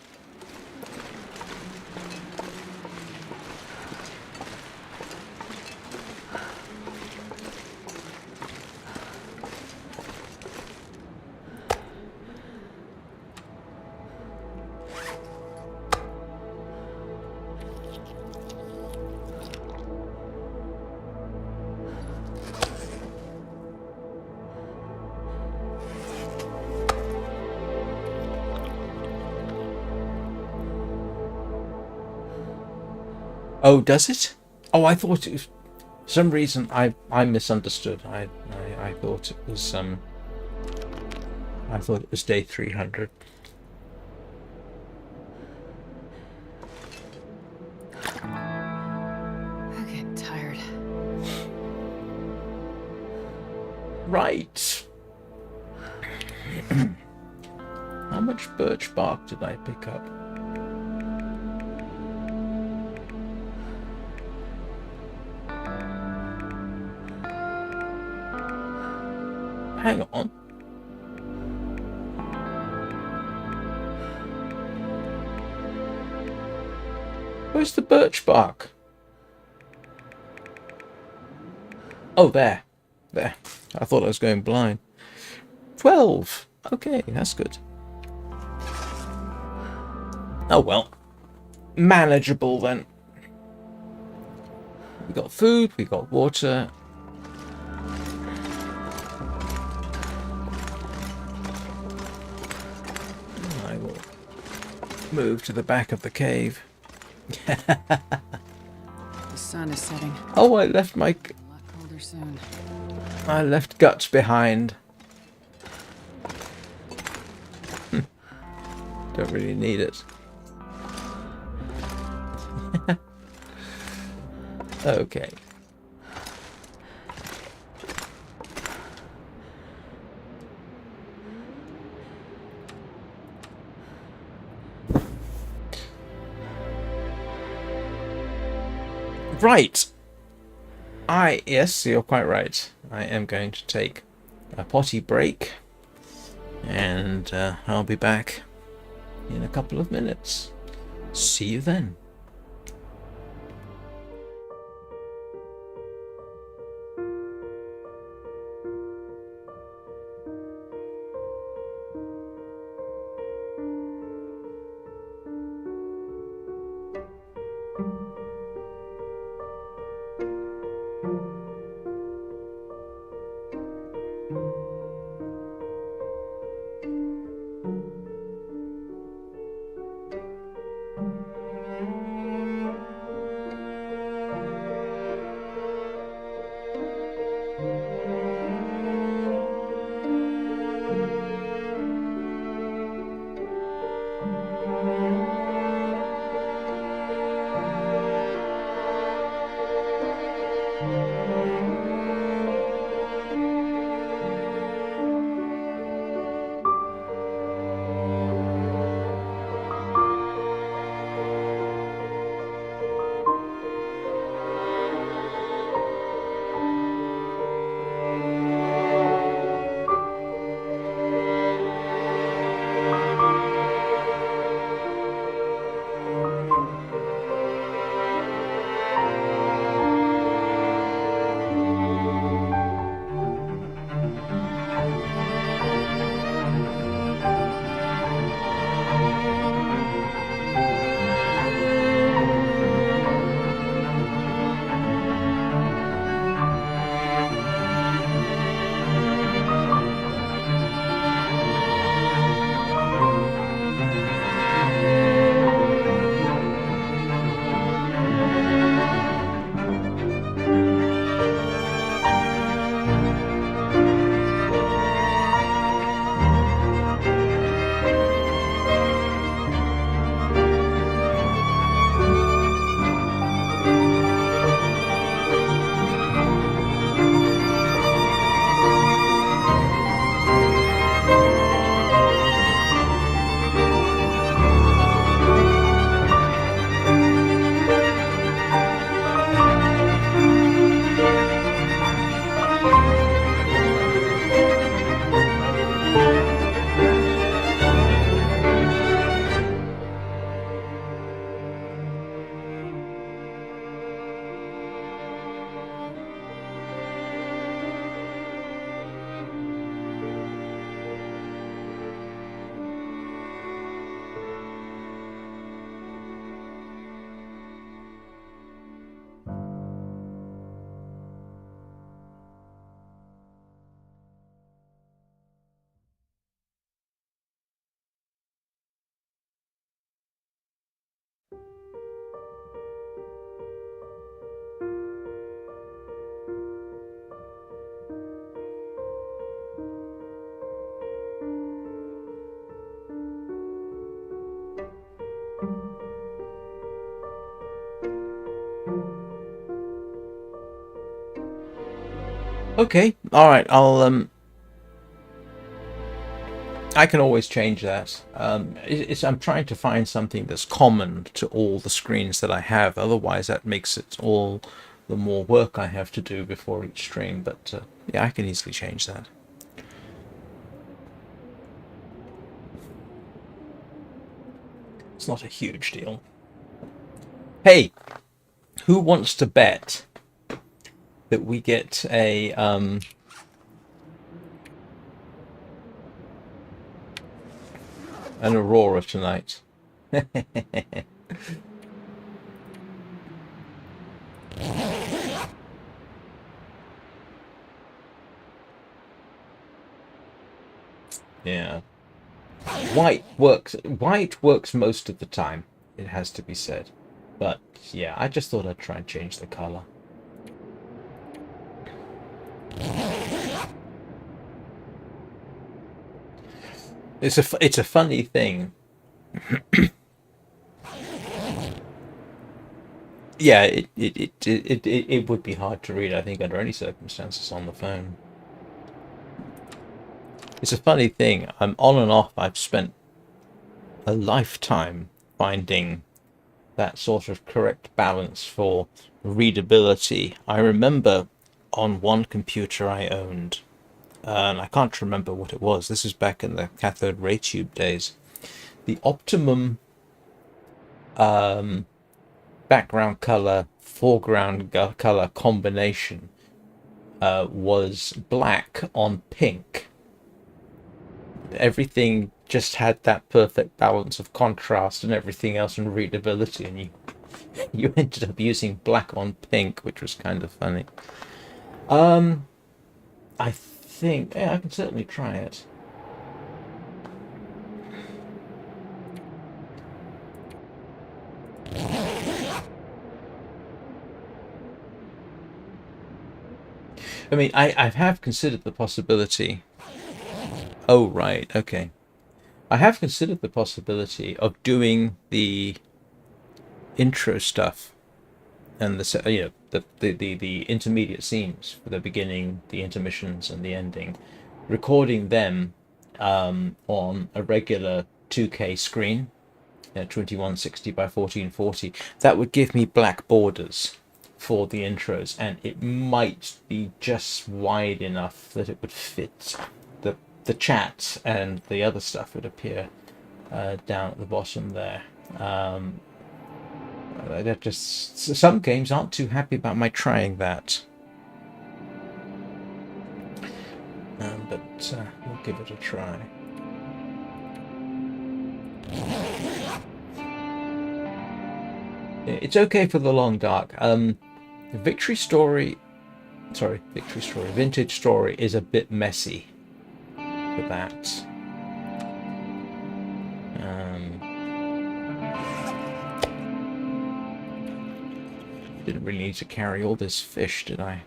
Oh, does it? Oh, I thought it was... For some reason, I misunderstood. I thought it was I thought it was day 300. I'm getting tired. Right. How much birch bark did I pick up? Hang on. Where's the birch bark? Oh, there. There. I thought I was going blind. 12. Okay, that's good. Oh, well. Manageable, then. We got food, we got water. I will move to the back of the cave. The sun is setting. Oh, I left my... A lot colder soon. I left guts behind. Don't really need it. Okay. Right. Yes, you're quite right. I am going to take a potty break, and I'll be back in a couple of minutes. See you then. Okay, alright, I can always change that. I'm trying to find something that's common to all the screens that I have. Otherwise, that makes it all the more work I have to do before each stream. But yeah, I can easily change that. It's not a huge deal. Hey, who wants to bet that we get a an Aurora tonight? Yeah. White works most of the time, it has to be said. But yeah, I just thought I'd try and change the color. It's a funny thing. Yeah, it would be hard to read, I think, under any circumstances on the phone. It's a funny thing. I'm on and off. I've spent a lifetime finding that sort of correct balance for readability. I remember on one computer I owned, and I can't remember what it was. This is back in the cathode ray tube days. The optimum background color, foreground color combination was black on pink. Everything just had that perfect balance of contrast and everything else and readability, and you ended up using black on pink, which was kind of funny. I think, yeah, I can certainly try it. I mean, I have considered the possibility. Oh, right, okay. I have considered the possibility of doing the intro stuff and the intermediate scenes for the beginning, the intermissions, and the ending, recording them on a regular 2K screen, 2160 by 1440. That would give me black borders for the intros, and it might be just wide enough that it would fit the chat, and the other stuff would appear down at the bottom there. Just some games aren't too happy about my trying that, but we'll give it a try. It's okay for the long dark. Vintage Story is a bit messy for that. Didn't really need to carry all this fish, did I?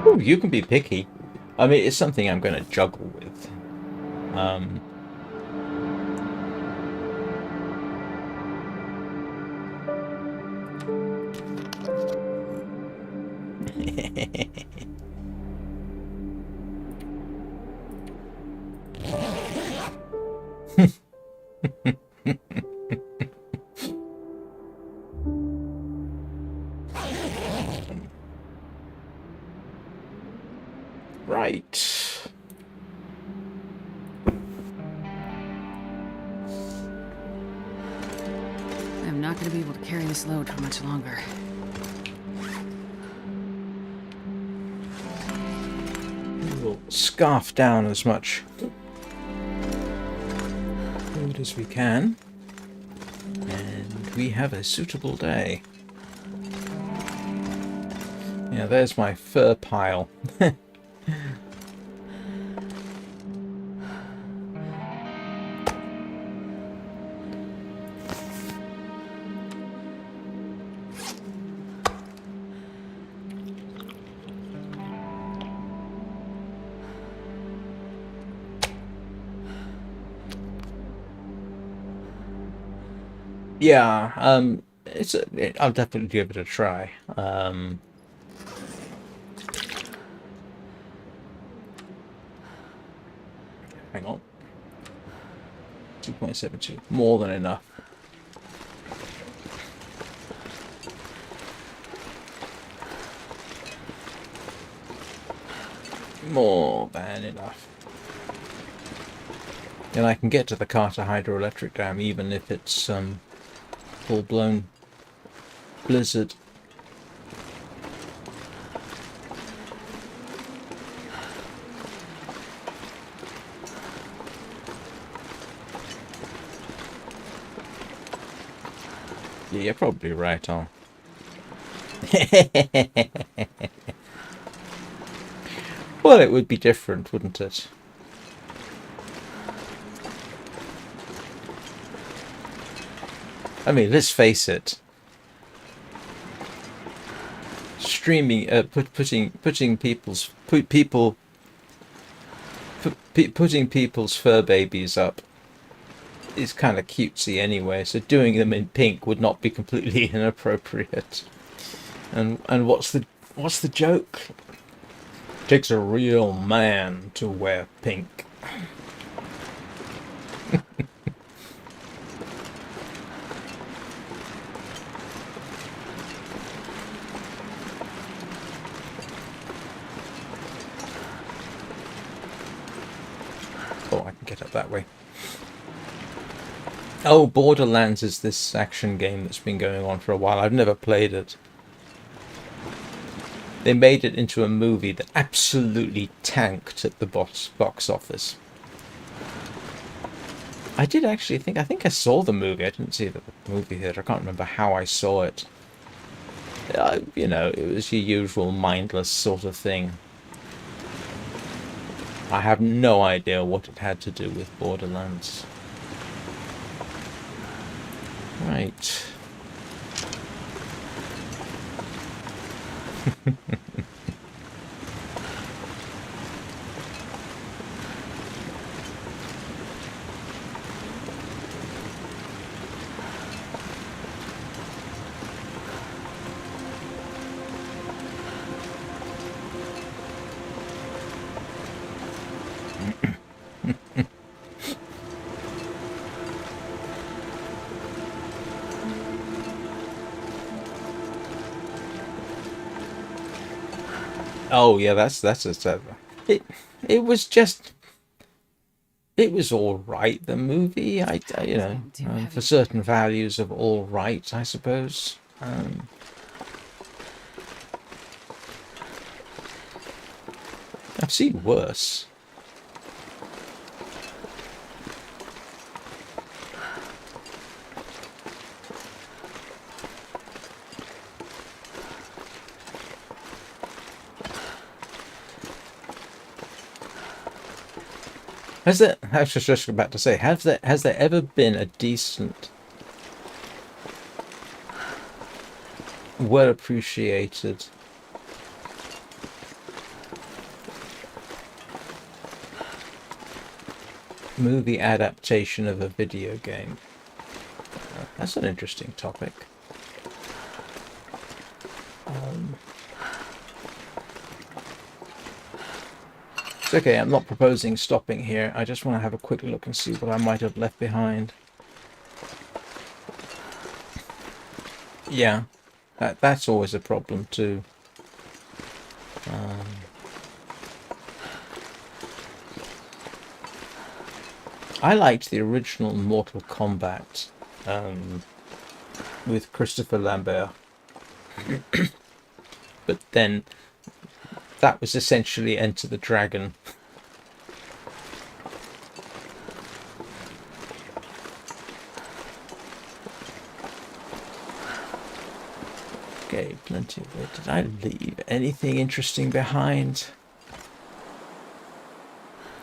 Ooh, you can be picky. I mean, it's something I'm going to juggle with. Right. I'm not gonna be able to carry this load for much longer. We'll scarf down as much food good as we can. And we have a suitable day. Yeah, there's my fur pile. Yeah, I'll definitely give it a try. Hang on. 2.72. More than enough. More than enough. And I can get to the Carter hydroelectric dam even if it's full-blown blizzard. Yeah, you're probably right on. Well, it would be different, wouldn't it? I mean, let's face it. Streaming, putting people's fur babies up is kind of cutesy anyway. So doing them in pink would not be completely inappropriate. And what's the joke? Takes a real man to wear pink. Oh, I can get up that way. Oh, Borderlands is this action game that's been going on for a while. I've never played it. They made it into a movie that absolutely tanked at the box office. I did actually think... I think I saw the movie. I didn't see the movie theater. I can't remember how I saw it. You know, it was your usual mindless sort of thing. I have no idea what it had to do with Borderlands. Right. Oh yeah, that's a it was just it was all right. The movie, you know, for certain values of all right, I suppose. I've seen worse. I was just about to say, has there ever been a decent, well appreciated movie adaptation of a video game? That's an interesting topic. It's okay, I'm not proposing stopping here. I just want to have a quick look and see what I might have left behind. Yeah, that's always a problem too. I liked the original Mortal Kombat with Christopher Lambert. But then that was essentially Enter the Dragon. I leave anything interesting behind?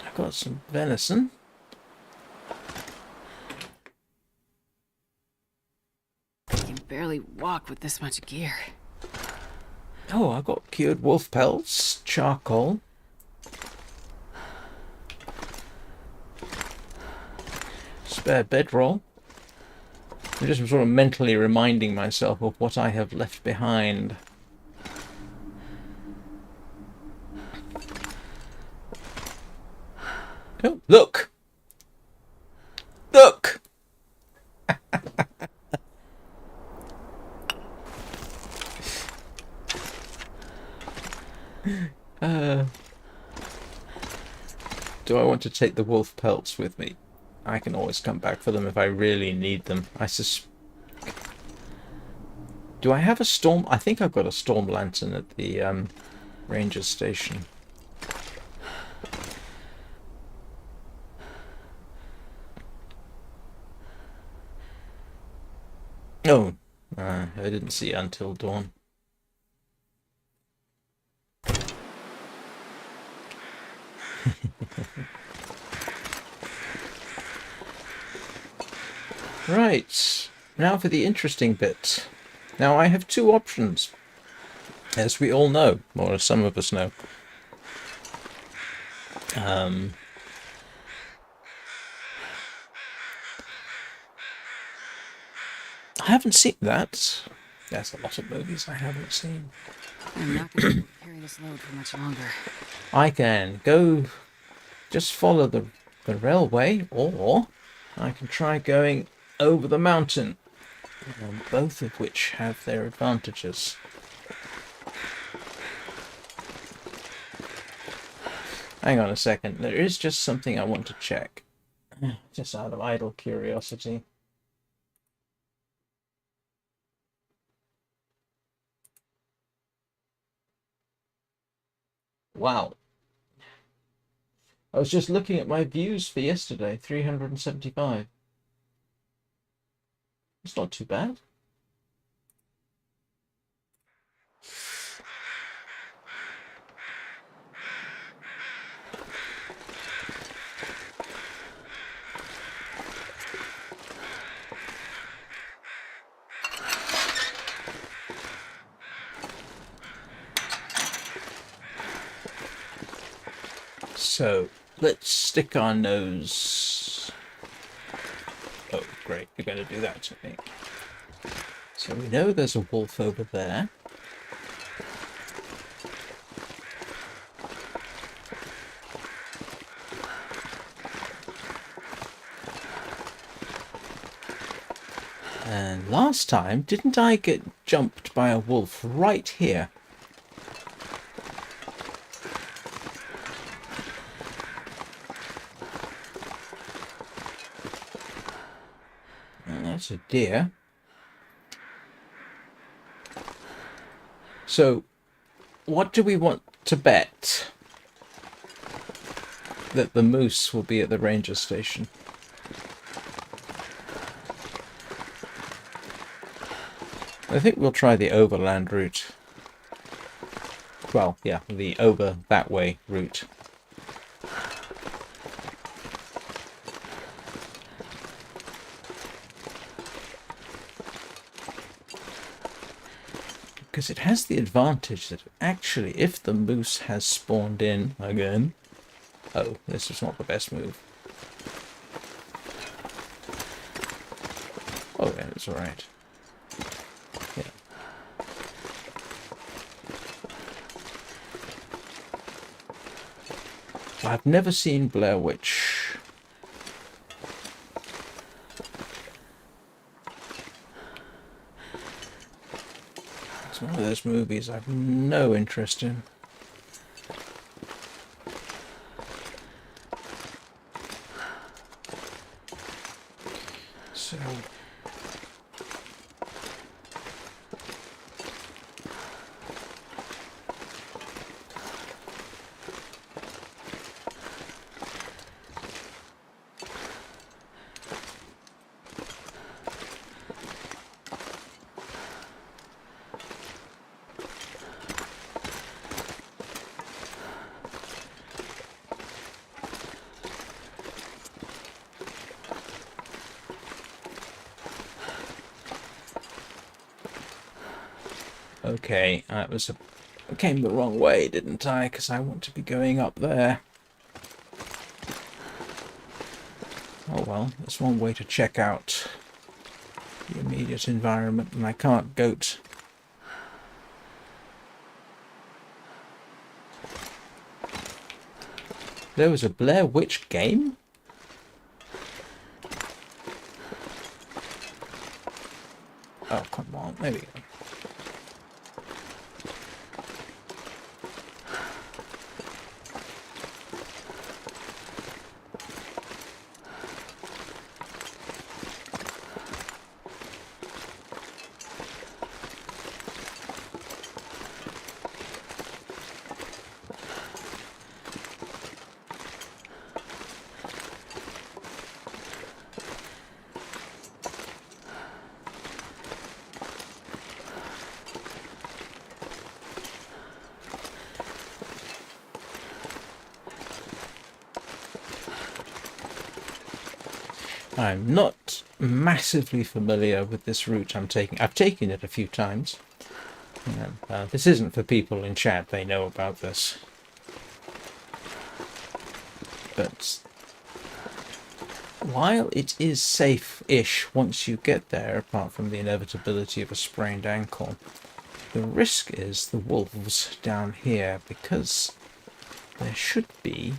I've got some venison. I can barely walk with this much gear. Oh, I got cured wolf pelts, charcoal. Spare bedroll. I'm just sort of mentally reminding myself of what I have left behind. Oh, look! Look! Do I want to take the wolf pelts with me? I can always come back for them if I really need them. Do I have a storm? I think I've got a storm lantern at the ranger station. Oh, I didn't see it until dawn. Right, now for the interesting bit. Now I have two options, as we all know, or as some of us know. I haven't seen that. There's a lot of movies I haven't seen. I'm not going to be able to carry this load for much longer. I can go, just follow the railway, or I can try going over the mountain, both of which have their advantages. Hang on a second, there is just something I want to check, just out of idle curiosity. Wow. I was just looking at my views for yesterday, 375. It's not too bad. So, let's stick our nose... Oh, great, you're going to do that to me. So we know there's a wolf over there. And last time, didn't I get jumped by a wolf right here? That's a deer. So, what do we want to bet? That the moose will be at the ranger station. I think we'll try the overland route. Well, yeah, the over that way route. Because it has the advantage that actually, if the moose has spawned in again... Oh, this is not the best move. Oh, yeah, it's alright. Yeah. I've never seen Blair Witch. It's one of those movies I've no interest in. So... Okay, I came the wrong way, didn't I? Because I want to be going up there. Oh well, there's one way to check out the immediate environment, and I can't goat. There was a Blair Witch game? Oh, come on, there we go. I'm not massively familiar with this route I'm taking. I've taken it a few times. This isn't for people in chat, they know about this. But while it is safe-ish once you get there, apart from the inevitability of a sprained ankle, the risk is the wolves down here, because there should be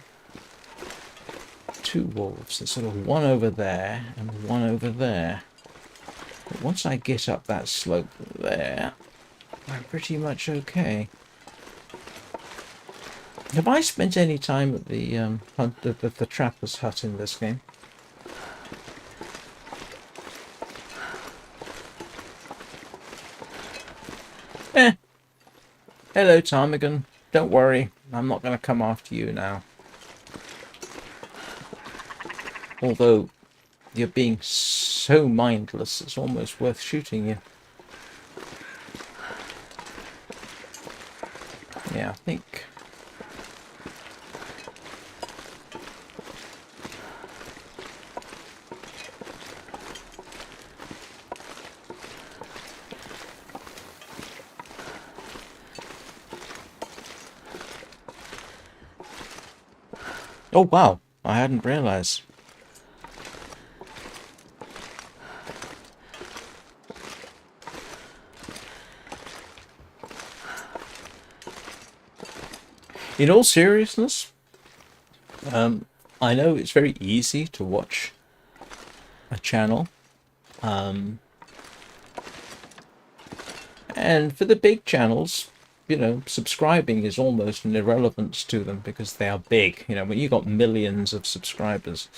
2 wolves. There's sort of one over there and one over there. But once I get up that slope there, I'm pretty much okay. Have I spent any time at the trapper's hut in this game? Hello, ptarmigan. Don't worry, I'm not going to come after you now. Although, you're being so mindless, it's almost worth shooting you. Yeah, I think... Oh, wow. I hadn't realized. In all seriousness, I know it's very easy to watch a channel. And for the big channels, you know, subscribing is almost an irrelevance to them because they are big. You know, when you've got millions of subscribers,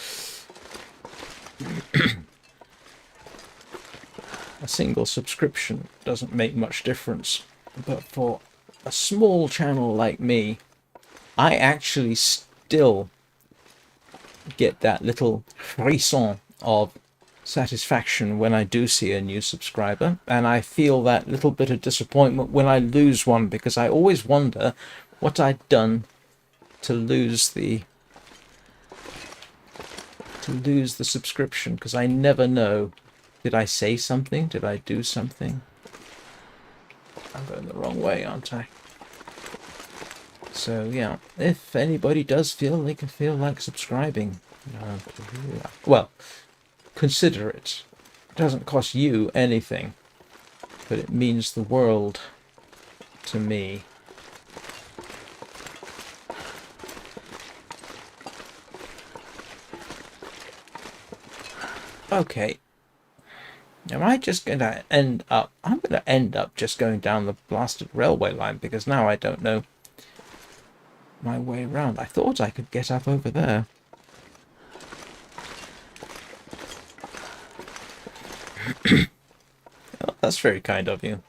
a single subscription doesn't make much difference. But for a small channel like me, I actually still get that little frisson of satisfaction when I do see a new subscriber, and I feel that little bit of disappointment when I lose one, because I always wonder what I'd done to lose the subscription, because I never know. Did I say something? Did I do something? I'm going the wrong way, aren't I? So yeah, if anybody does feel they can feel like subscribing, well, consider it. It doesn't cost you anything, but it means the world to me. Okay. Am I just going to end up... I'm going to end up just going down the blasted railway line, because now I don't know my way around. I thought I could get up over there. Oh, that's very kind of you.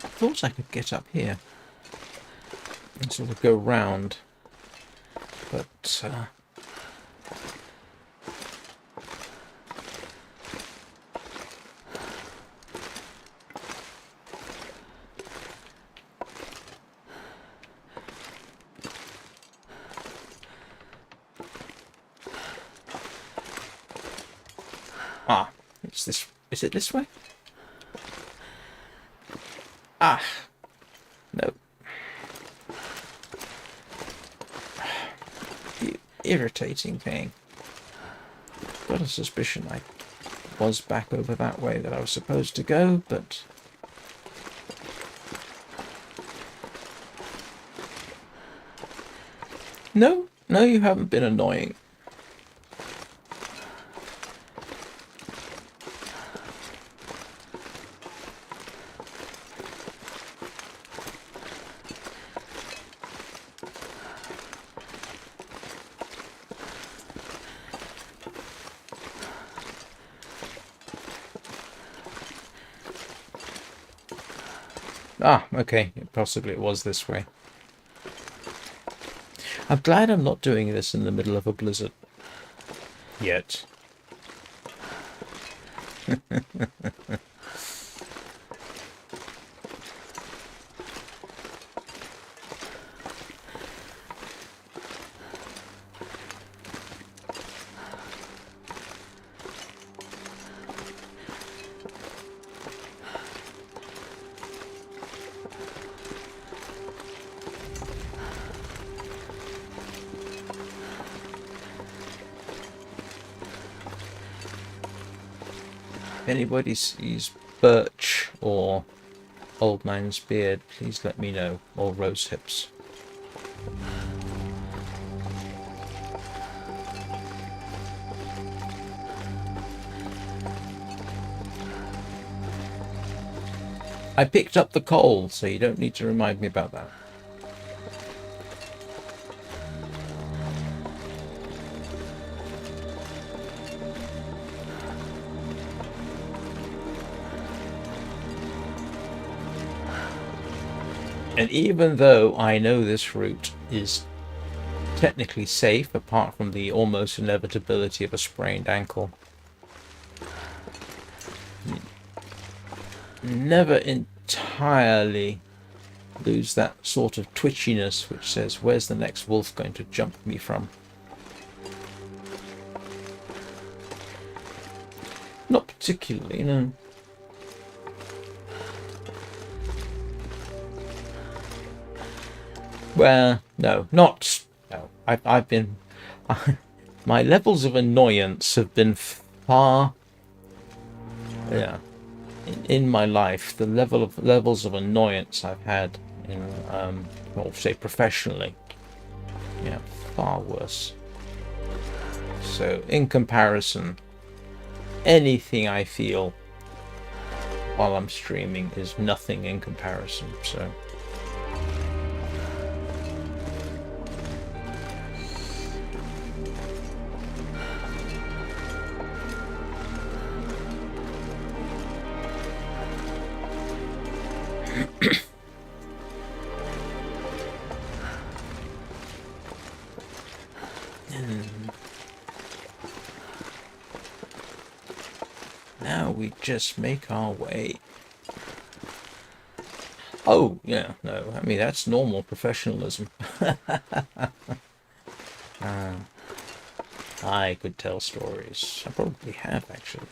I thought I could get up here and sort of go round, but Ah, it's this. Is it this way? Ah, no. You irritating thing. Got a suspicion I was back over that way that I was supposed to go, but... No, no, you haven't been annoying. Ah, okay, possibly it was this way. I'm glad I'm not doing this in the middle of a blizzard. Yet. If anybody sees birch or old man's beard, please let me know. Or rose hips. I picked up the coal, so you don't need to remind me about that. And even though I know this route is technically safe, apart from the almost inevitability of a sprained ankle, never entirely lose that sort of twitchiness which says, where's the next wolf going to jump me from? Not particularly, no. Well, no, not... No, I've been... my levels of annoyance have been far... Yeah. In my life, the levels of annoyance I've had in, well, say professionally, yeah, far worse. So, in comparison, anything I feel while I'm streaming is nothing in comparison, so... Now we just make our way. Oh, yeah, no, I mean, that's normal professionalism. I could tell stories. I probably have, actually.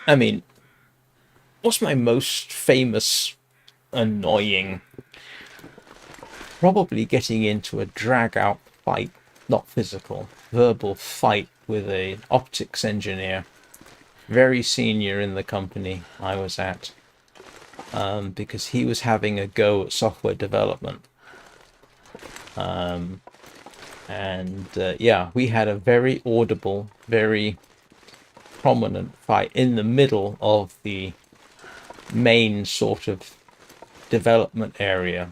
I mean, what's my most famous annoying? Probably getting into a drag-out fight, not physical, verbal fight with a optics engineer, very senior in the company I was at, because he was having a go at software development. Yeah, we had a very audible, very prominent fight in the middle of the main sort of development area.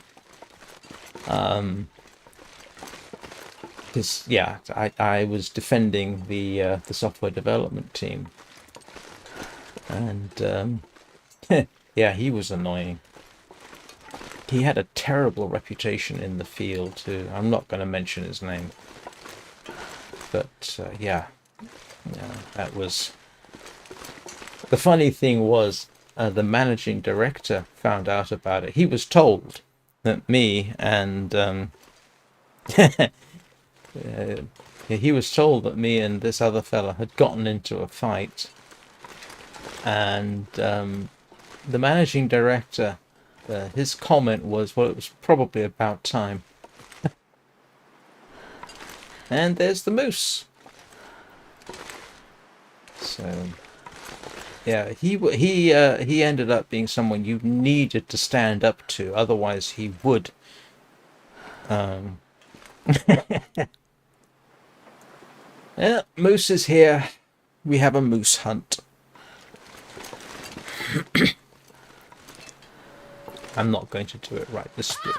Because yeah, I was defending the software development team, and yeah, he was annoying. He had a terrible reputation in the field too. I'm not going to mention his name, but yeah, that was The funny thing was, the managing director found out about it. He was told that me and he was told that me and this other fella had gotten into a fight, and the managing director, his comment was, "Well, it was probably about time." And there's the moose. So, yeah, he ended up being someone you needed to stand up to, otherwise he would. Yeah, moose is here. We have a moose hunt. I'm not going to do it right this split.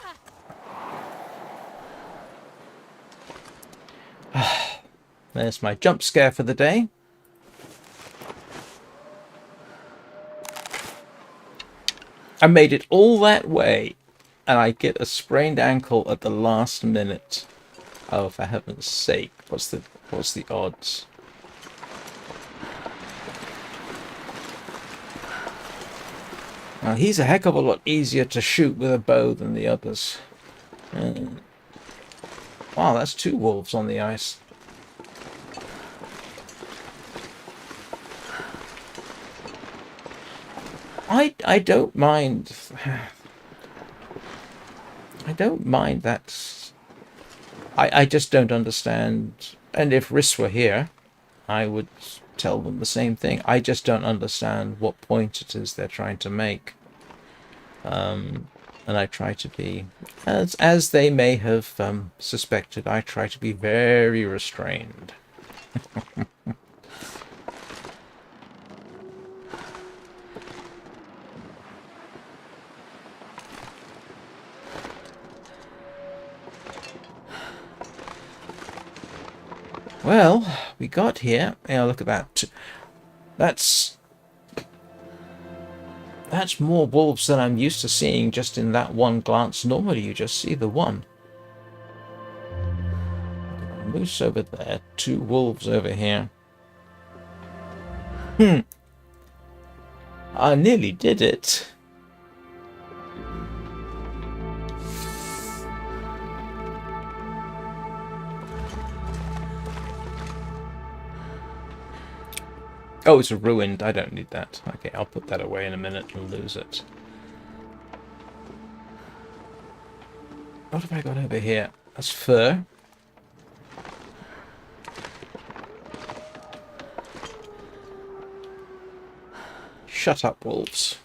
There's my jump scare for the day. I made it all that way, and I get a sprained ankle at the last minute. Oh, for heaven's sake! What's the odds? Now, he's a heck of a lot easier to shoot with a bow than the others. Wow, that's 2 wolves on the ice. I don't mind. I don't mind that. I just don't understand. And if Riss were here, I would tell them the same thing. I just don't understand what point it is they're trying to make. And I try to be, as they may have suspected, I try to be very restrained. Well, we got here. Yeah, look at that. That's more wolves than I'm used to seeing just in that one glance. Normally you just see the one. A moose over there, 2 wolves over here. I nearly did it. Oh, it's ruined. I don't need that. Okay, I'll put that away in a minute and lose it. What have I got over here? That's fur. Shut up, wolves.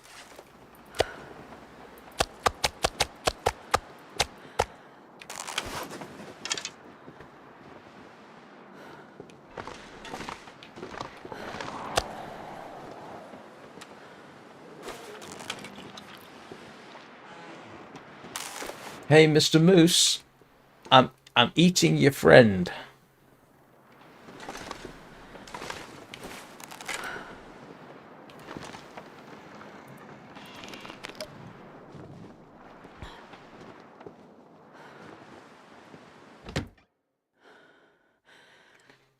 Hey, Mr. Moose, I'm eating your friend.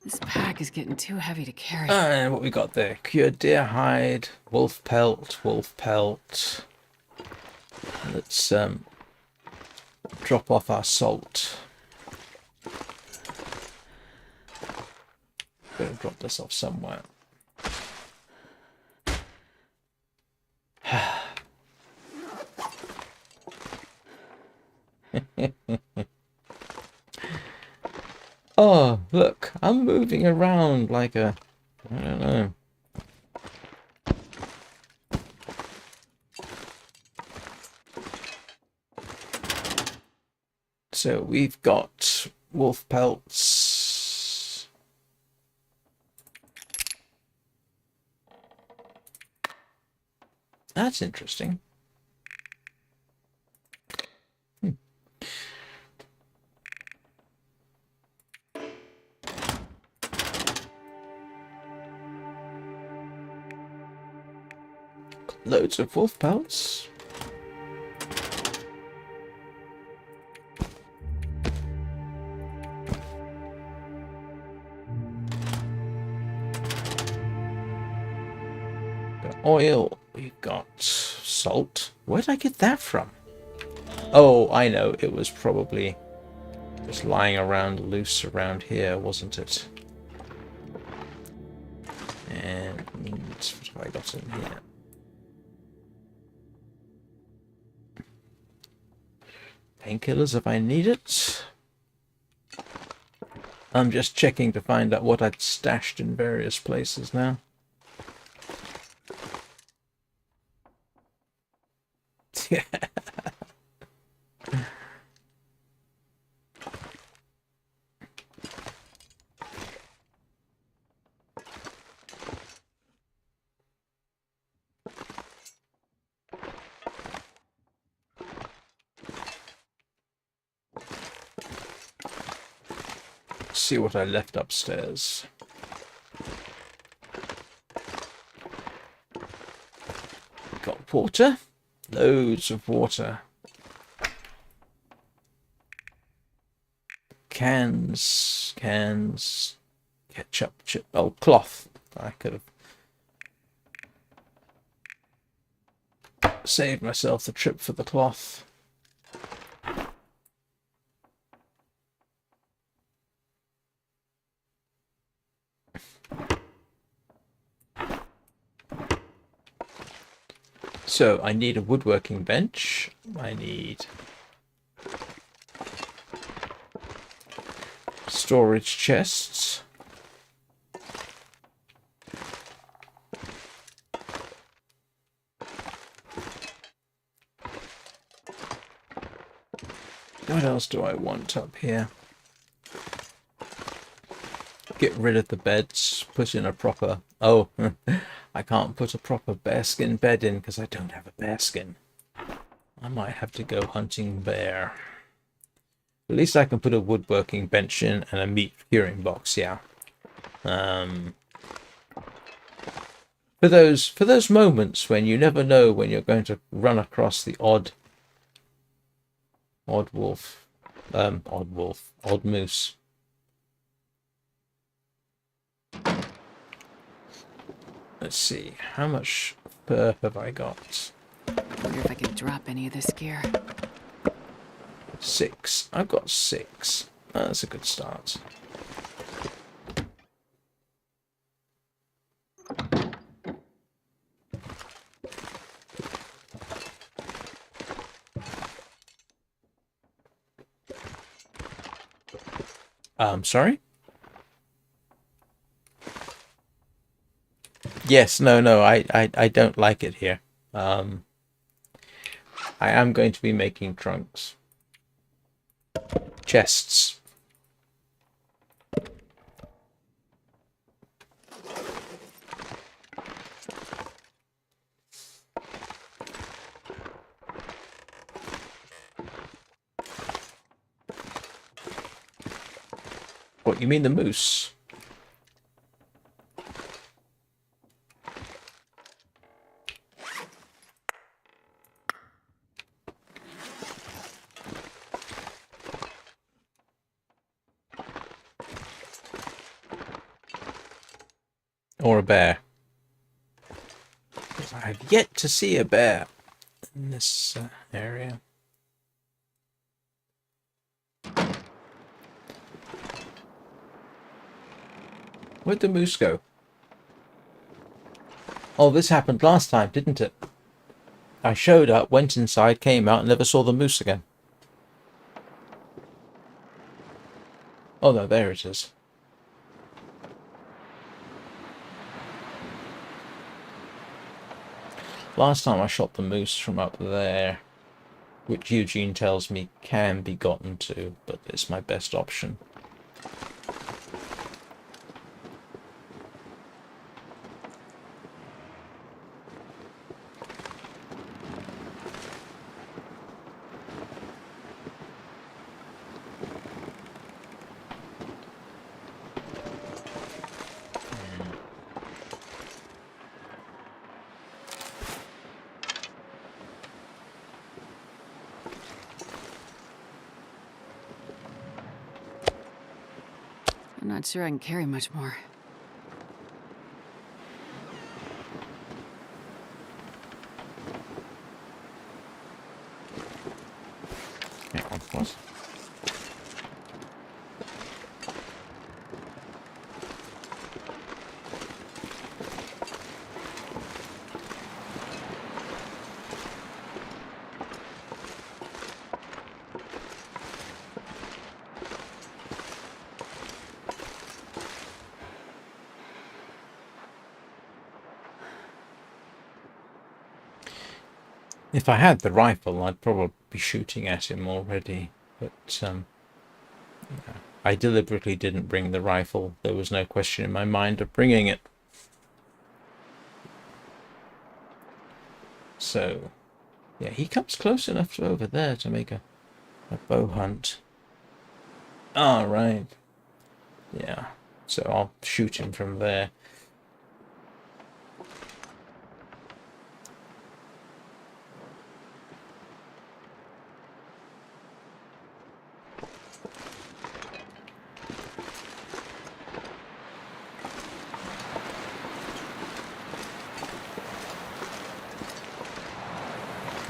This pack is getting too heavy to carry. And what we got there? Cured deer hide, wolf pelt, wolf pelt. Let's drop off our salt. Better drop this off somewhere. Oh, look, I'm moving around like a, I don't know. So we've got wolf pelts. That's interesting. Loads of wolf pelts. oil. We've got salt. Where did I get that from? Oh, I know. It was probably just lying around loose around here, wasn't it? And what have I got in here? Painkillers if I need it. I'm just checking to find out what I'd stashed in various places now. Yeah. See what I left upstairs. Got water. Loads of water. Cans. Ketchup. Oh, cloth. I could have saved myself the trip for the cloth. So I need a woodworking bench. I need storage chests. What else do I want up here? Get rid of the beds, put in a proper... Oh, I can't put a proper bearskin bed in because I don't have a bearskin. I might have to go hunting bear. At least I can put a woodworking bench in and a meat curing box, yeah. For those moments when you never know when you're going to run across the odd moose. Let's see, how much fur have I got? Wonder if I can drop any of this gear. 6. I've got 6. That's a good start. Sorry? Yes, no, I don't like it here. I am going to be making trunks. Chests. What, you mean the moose? Or a bear? Because I have yet to see a bear in this area. Where'd the moose go? Oh, this happened last time, didn't it? I showed up, went inside, came out, and never saw the moose again. Oh no, there it is. Last time I shot the moose from up there, which Eugene tells me can be gotten to, but it's my best option. I'm not sure I can carry much more. What? If I had the rifle, I'd probably be shooting at him already, but I deliberately didn't bring the rifle. There was no question in my mind of bringing it. So, yeah, he comes close enough to over there to make a bow hunt. Ah, right. Yeah, so I'll shoot him from there.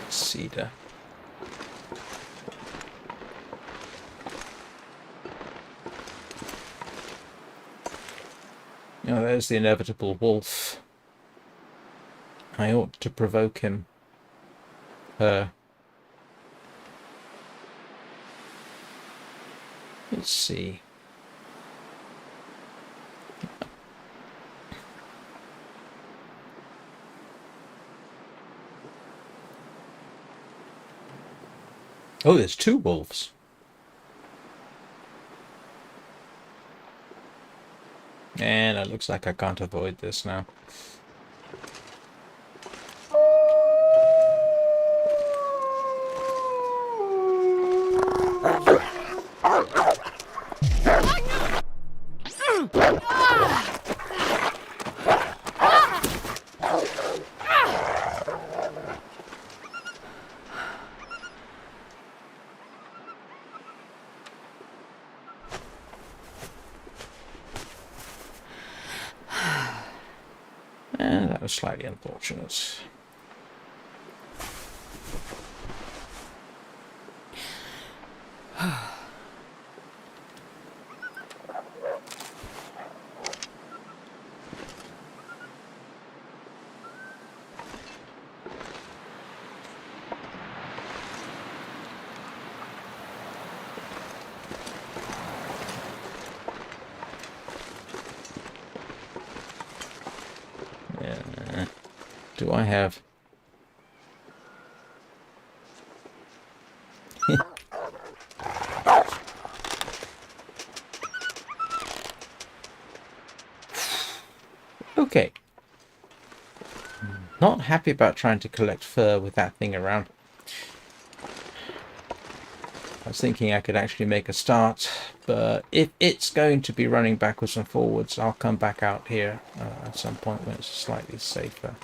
Cedar. Oh, there's the inevitable wolf. I ought to provoke him. Her. Let's see. Oh, there's two wolves. And it looks like I can't avoid this now. And that was slightly unfortunate. Yeah. Do I have... Okay. Not happy about trying to collect fur with that thing around. I was thinking I could actually make a start, but if it's going to be running backwards and forwards, I'll come back out here at some point when it's slightly safer.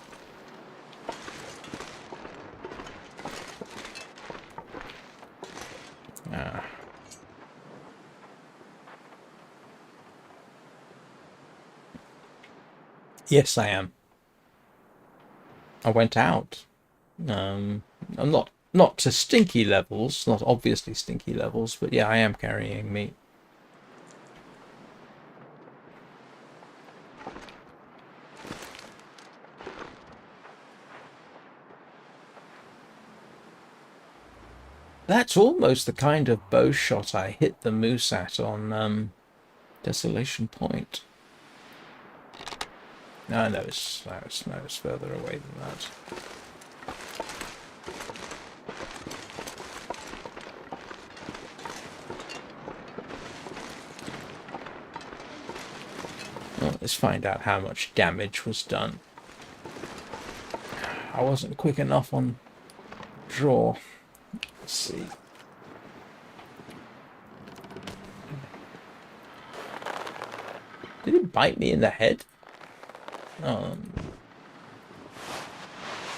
Yes, I am. I went out. I'm not to stinky levels, not obviously stinky levels, but yeah, I am carrying meat. That's almost the kind of bow shot I hit the moose at on Desolation Point. No, it's further away than that. Well, let's find out how much damage was done. I wasn't quick enough on draw. Let's see. Did it bite me in the head?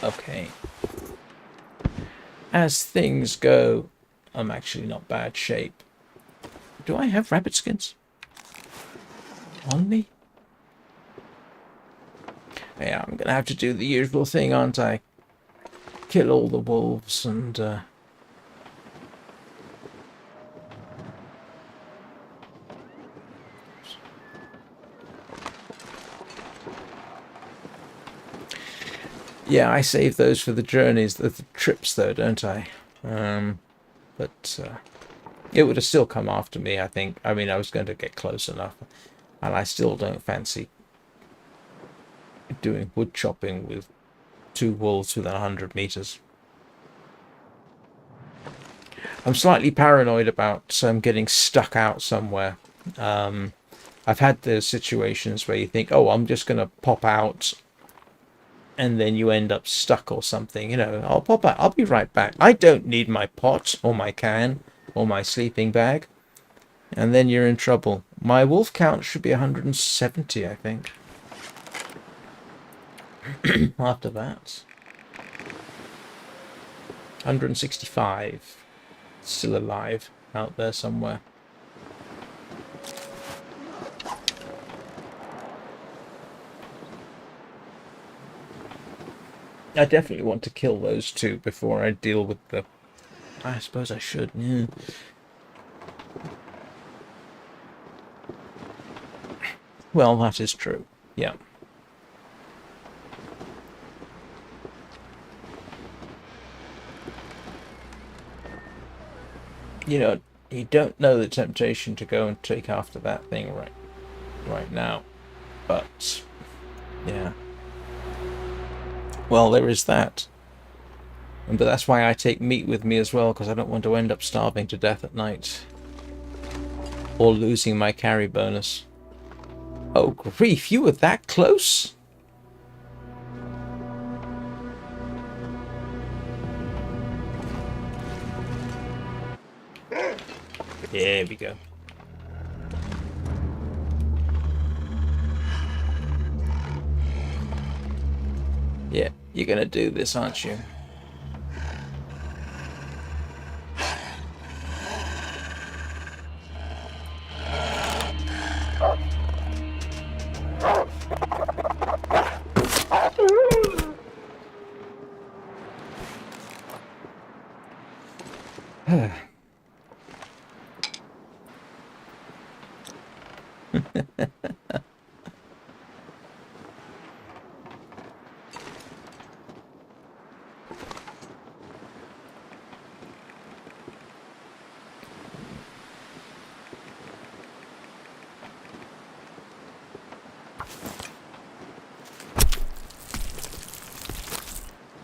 Okay. As things go, I'm actually not bad shape. Do I have rabbit skins on me? Yeah, I'm gonna have to do the usual thing, aren't I? Kill all the wolves and Yeah, I save those for the journeys, the trips, though, don't I? But it would have still come after me, I think. I mean, I was going to get close enough, and I still don't fancy doing wood chopping with 2 wolves within 100 meters. I'm slightly paranoid about getting stuck out somewhere. I've had those situations where you think, oh, I'm just going to pop out, and then you end up stuck or something. You know, I'll pop out. I'll be right back. I don't need my pot or my can or my sleeping bag. And then you're in trouble. My wolf count should be 170, I think. After that. 165. Still alive out there somewhere. I definitely want to kill those two before I deal with the... I suppose I should, yeah. Well, that is true. Yeah. You know, you don't know the temptation to go and take after that thing right now. But, yeah. Well, there is that. But that's why I take meat with me as well, because I don't want to end up starving to death at night. Or losing my carry bonus. Oh, grief, you were that close? There we go. Yeah, you're gonna do this, aren't you?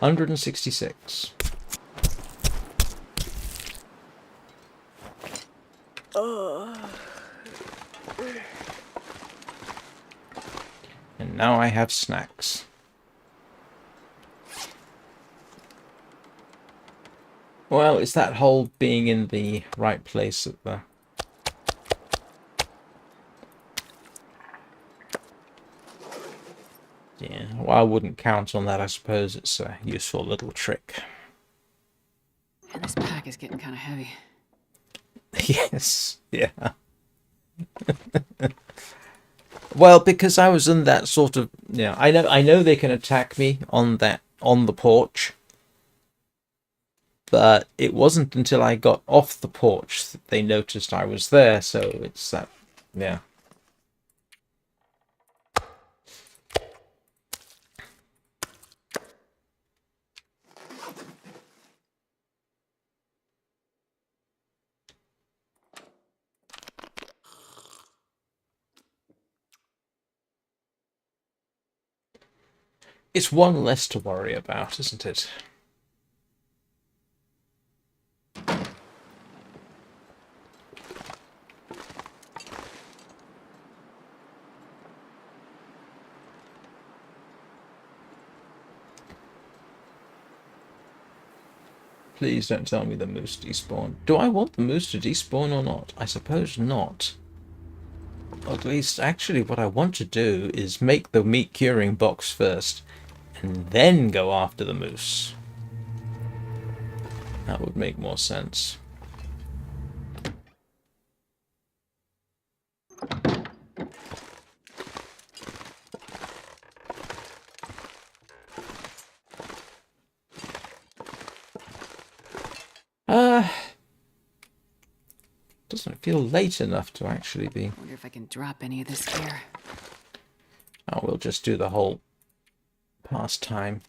$166. And now I have snacks. Well, it's that whole being in the right place at the... Yeah, well, I wouldn't count on that. I suppose it's a useful little trick. And this pack is getting kind of heavy. Yes, yeah. Well, because I was in that sort of... Yeah, I know they can attack me on the porch. But it wasn't until I got off the porch that they noticed I was there, so it's that... Yeah. It's one less to worry about, isn't it? Please don't tell me the moose despawn. Do I want the moose to despawn or not? I suppose not. Or at least, actually, what I want to do is make the meat curing box first, and then go after the moose. That would make more sense. Doesn't feel late enough to actually be... I wonder if I can drop any of this gear. Oh, we'll just do the whole pastime.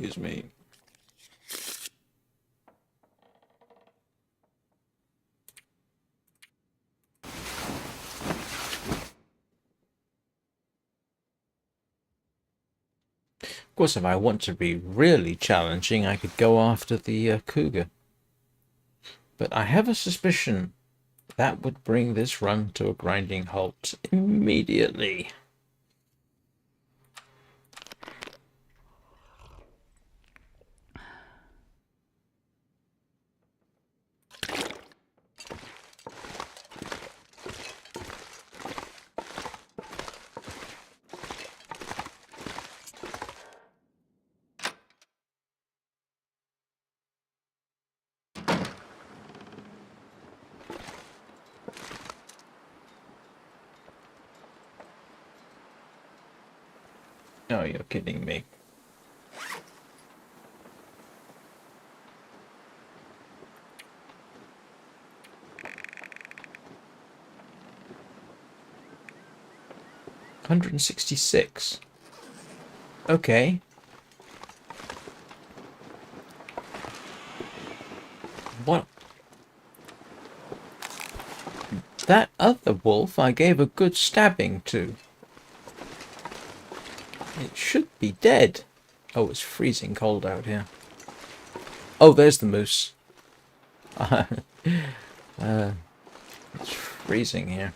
Excuse me. Of course, if I want to be really challenging, I could go after the cougar. But I have a suspicion that would bring this run to a grinding halt immediately. Oh, you're kidding me. $166. Okay. What? That other wolf I gave a good stabbing to. It should be dead. Oh, it's freezing cold out here. Oh, there's the moose. It's freezing here.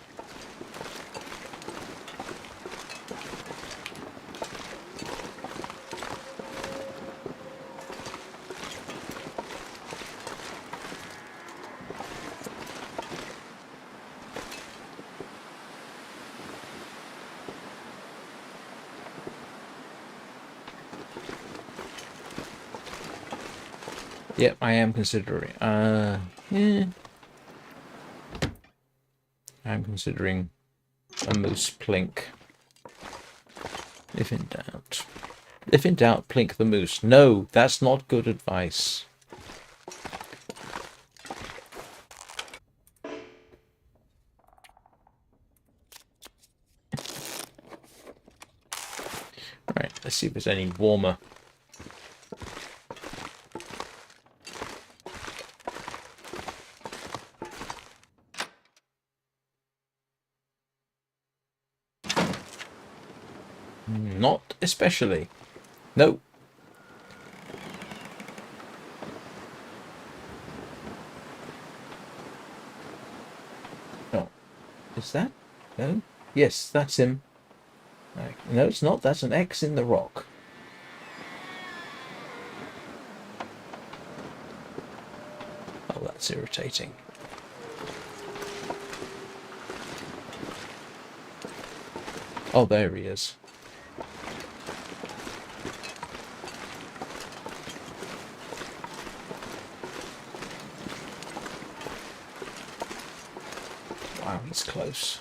Yep, I am considering. Yeah. I'm considering a moose plink. If in doubt. If in doubt, plink the moose. No, that's not good advice. Alright, let's see if there's any warmer. Not especially. No. Oh. Is that? No? Yes, that's him. No, it's not. That's an X in the rock. Oh, that's irritating. Oh, there he is. Wow, he's close.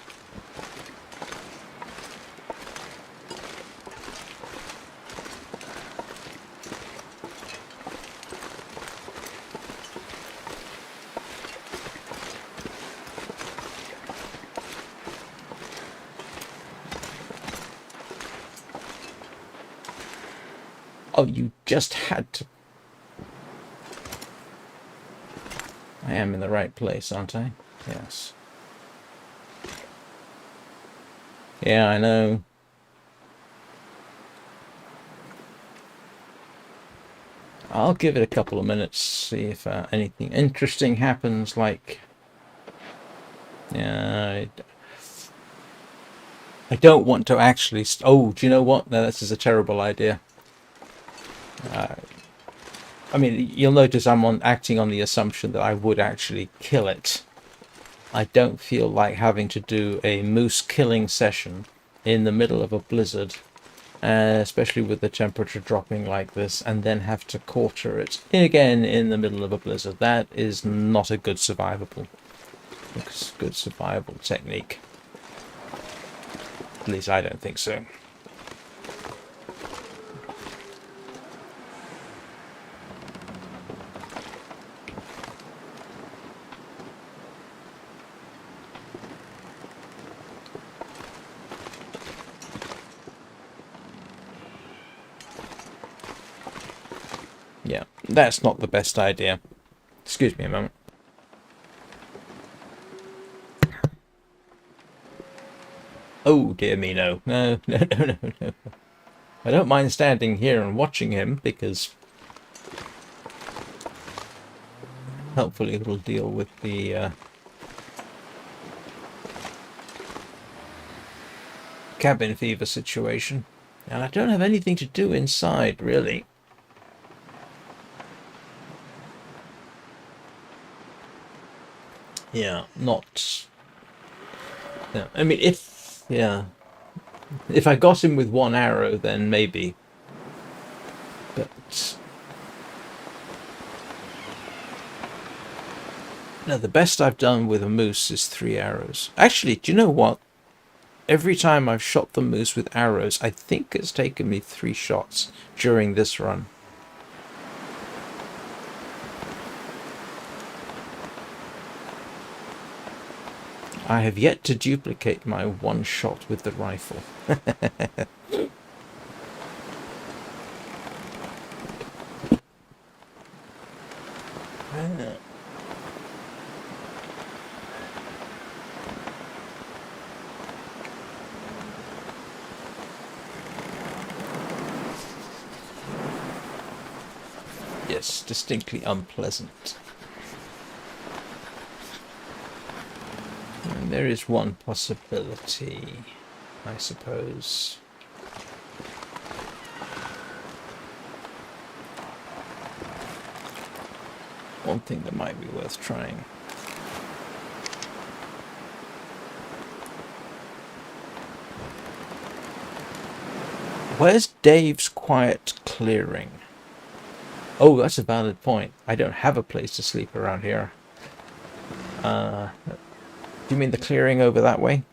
Oh, you just had to. I am in the right place, aren't I? Yes. Yeah, I know. I'll give it a couple of minutes, see if anything interesting happens, like... Yeah, I don't want to actually... Oh, do you know what? No, this is a terrible idea. I mean, you'll notice I'm acting on the assumption that I would actually kill it. I don't feel like having to do a moose killing session in the middle of a blizzard, especially with the temperature dropping like this, and then have to quarter it again in the middle of a blizzard. That is not a good survivable technique. At least I don't think so. Yeah, that's not the best idea. Excuse me a moment. Oh, dear me, no. No, no, no, no, no. I don't mind standing here and watching him, because hopefully it'll deal with the cabin fever situation. And I don't have anything to do inside, really. Yeah, not... Yeah, I mean, yeah. If I got him with one arrow, then maybe. But... No, the best I've done with a moose is 3 arrows. Actually, do you know what? Every time I've shot the moose with arrows, I think it's taken me 3 shots during this run. I have yet to duplicate my 1 shot with the rifle. Yes, distinctly unpleasant. And there is one possibility, I suppose. One thing that might be worth trying. Where's Dave's quiet clearing? Oh, that's a valid point. I don't have a place to sleep around here. Do you mean the clearing over that way?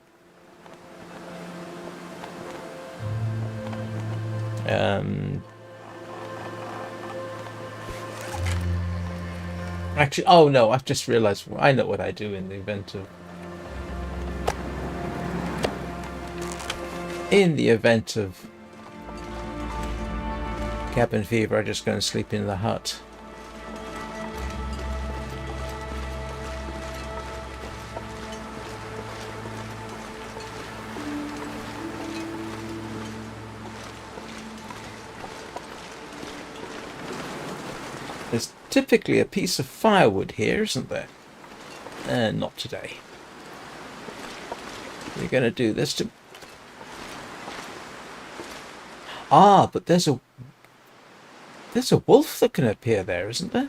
Actually, oh no, I've just realized I know what I do in the event of... In the event of cabin fever, I just go and sleep in the hut. There's typically a piece of firewood here, isn't there? Not today. We're going to do this to... Ah, but there's a wolf that can appear there, isn't there?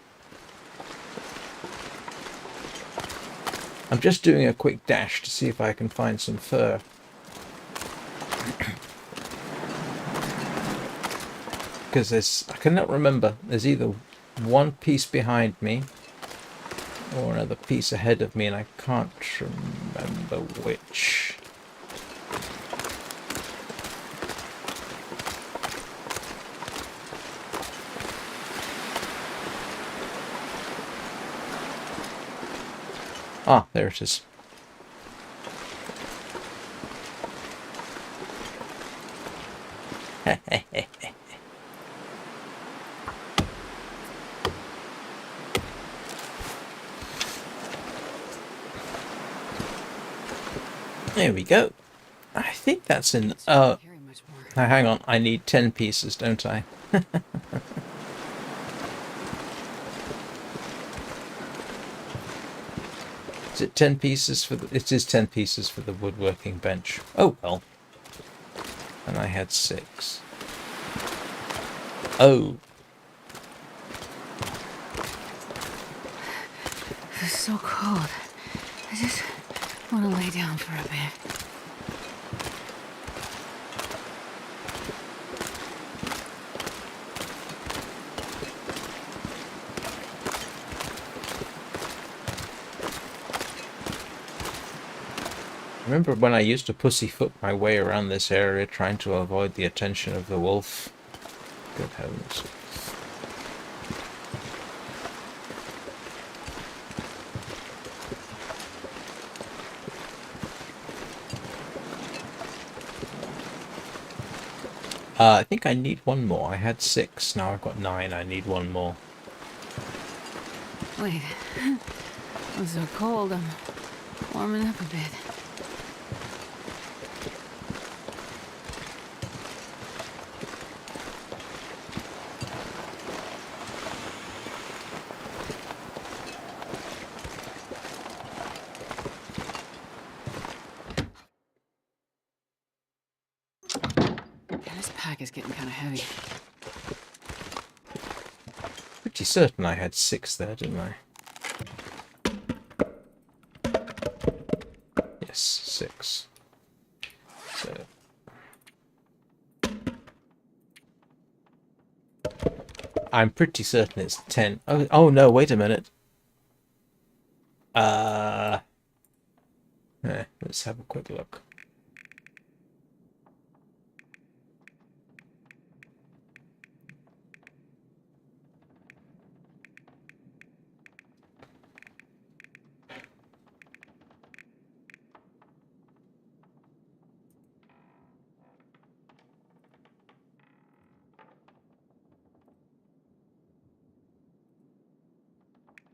I'm just doing a quick dash to see if I can find some fur. Because I cannot remember, there's either one piece behind me or another piece ahead of me, and I can't remember which. Ah, there it is. There we go. I think that's in... Oh, now hang on. I need 10 pieces, don't I? Is it 10 pieces for the... It is 10 pieces for the woodworking bench. Oh, well. And I had 6. Oh. It's so cold. I just want to lay down for a bit. Remember when I used to pussyfoot my way around this area trying to avoid the attention of the wolf? Good heavens. I think I need one more. I had 6, now I've got 9. I need one more. Wait. I'm so cold. I'm warming up a bit. Yeah, this pack is getting kind of heavy. Pretty certain I had 6 there, didn't I? Yes, 6. So I'm pretty certain it's 10. Oh no, wait a minute. Let's have a quick look.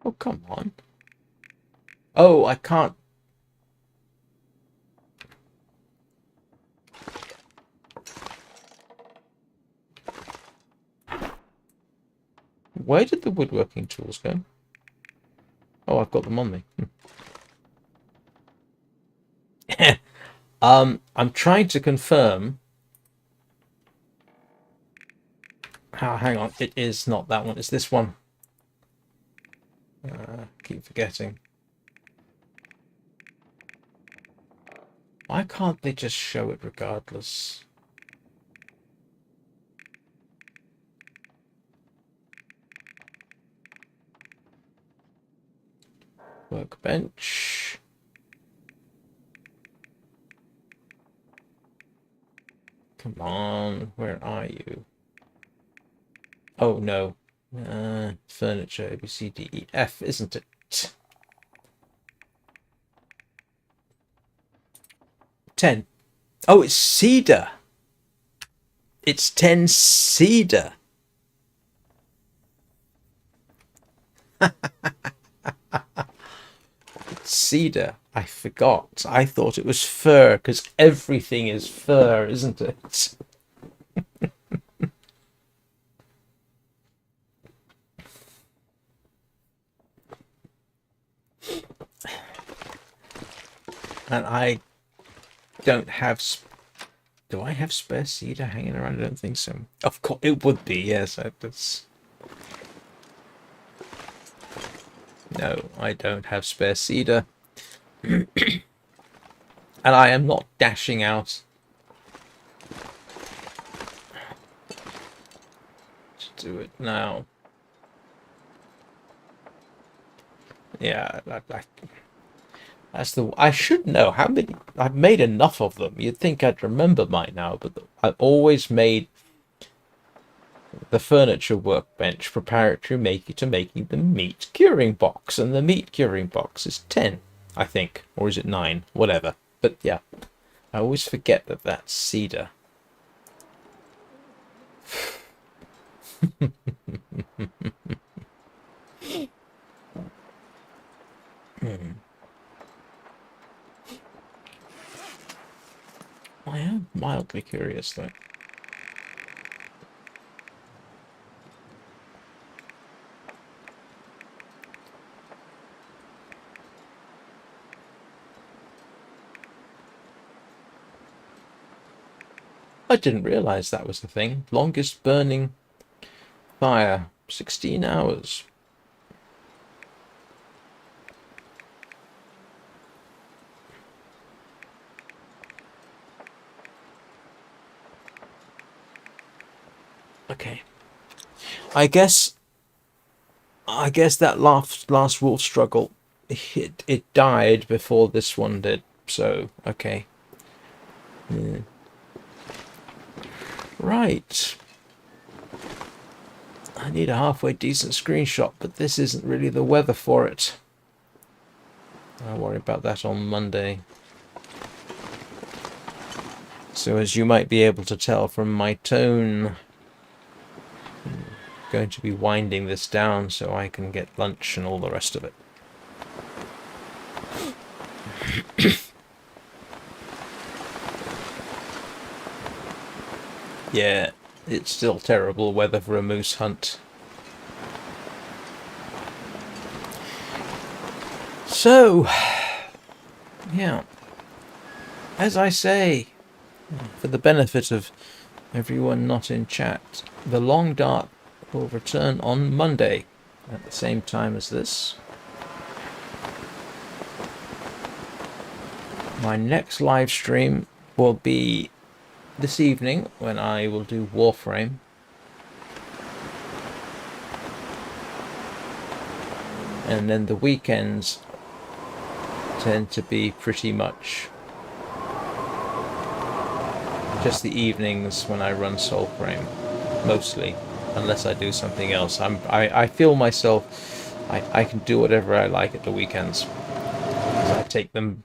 Oh, come on. Oh, I can't. Where did the woodworking tools go? Oh, I've got them on me. I'm trying to confirm. Oh, hang on. It is not that one. It's this one. Keep forgetting. Why can't they just show it regardless? Workbench. Come on, where are you? Oh no. Furniture, A, B, C, D, E, F, isn't it? 10. Oh, it's cedar. It's 10 cedar. Cedar. I forgot. I thought it was fir, because everything is fir, isn't it? And I don't have... Do I have spare cedar hanging around? I don't think so. Of course, it would be, yes. That's... No, I don't have spare cedar. And I am not dashing out to do it now. Yeah, that's the... I should know how many... I've made enough of them. You'd think I'd remember by now, but I've always made the furniture workbench preparatory to making the meat curing box, and the meat curing box is 10, I think, or is it 9? Whatever. But yeah, I always forget that that's cedar. I am mildly curious though. I didn't realize that was the thing. Longest burning fire, 16 hours. Okay. I guess that last wolf struggle, it died before this one did. So okay. Yeah. Right. I need a halfway decent screenshot, but this isn't really the weather for it. I'll worry about that on Monday. So as you might be able to tell from my tone, I'm going to be winding this down so I can get lunch and all the rest of it. Yeah, it's still terrible weather for a moose hunt. So, yeah, as I say, for the benefit of everyone not in chat, the Long Dark will return on Monday at the same time as this. My next live stream will be this evening when I will do Warframe. And then the weekends tend to be pretty much just the evenings when I run Soulframe, mostly, unless I do something else. I feel myself, I can do whatever I like at the weekends, because I take them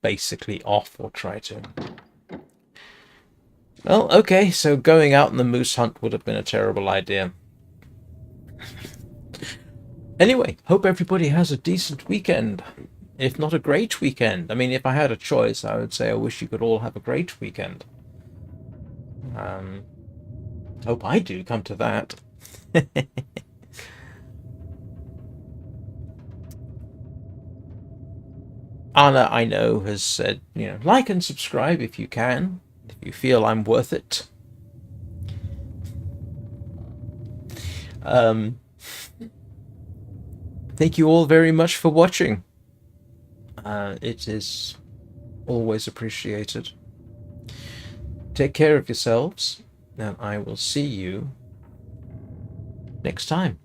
basically off, or try to. Well, okay, so going out on the moose hunt would have been a terrible idea. Anyway, hope everybody has a decent weekend, if not a great weekend. I mean, if I had a choice, I would say I wish you could all have a great weekend. Hope I do come to that. Anna, I know, has said, like and subscribe if you can, if you feel I'm worth it. Thank you all very much for watching. It is always appreciated. Take care of yourselves, and I will see you next time.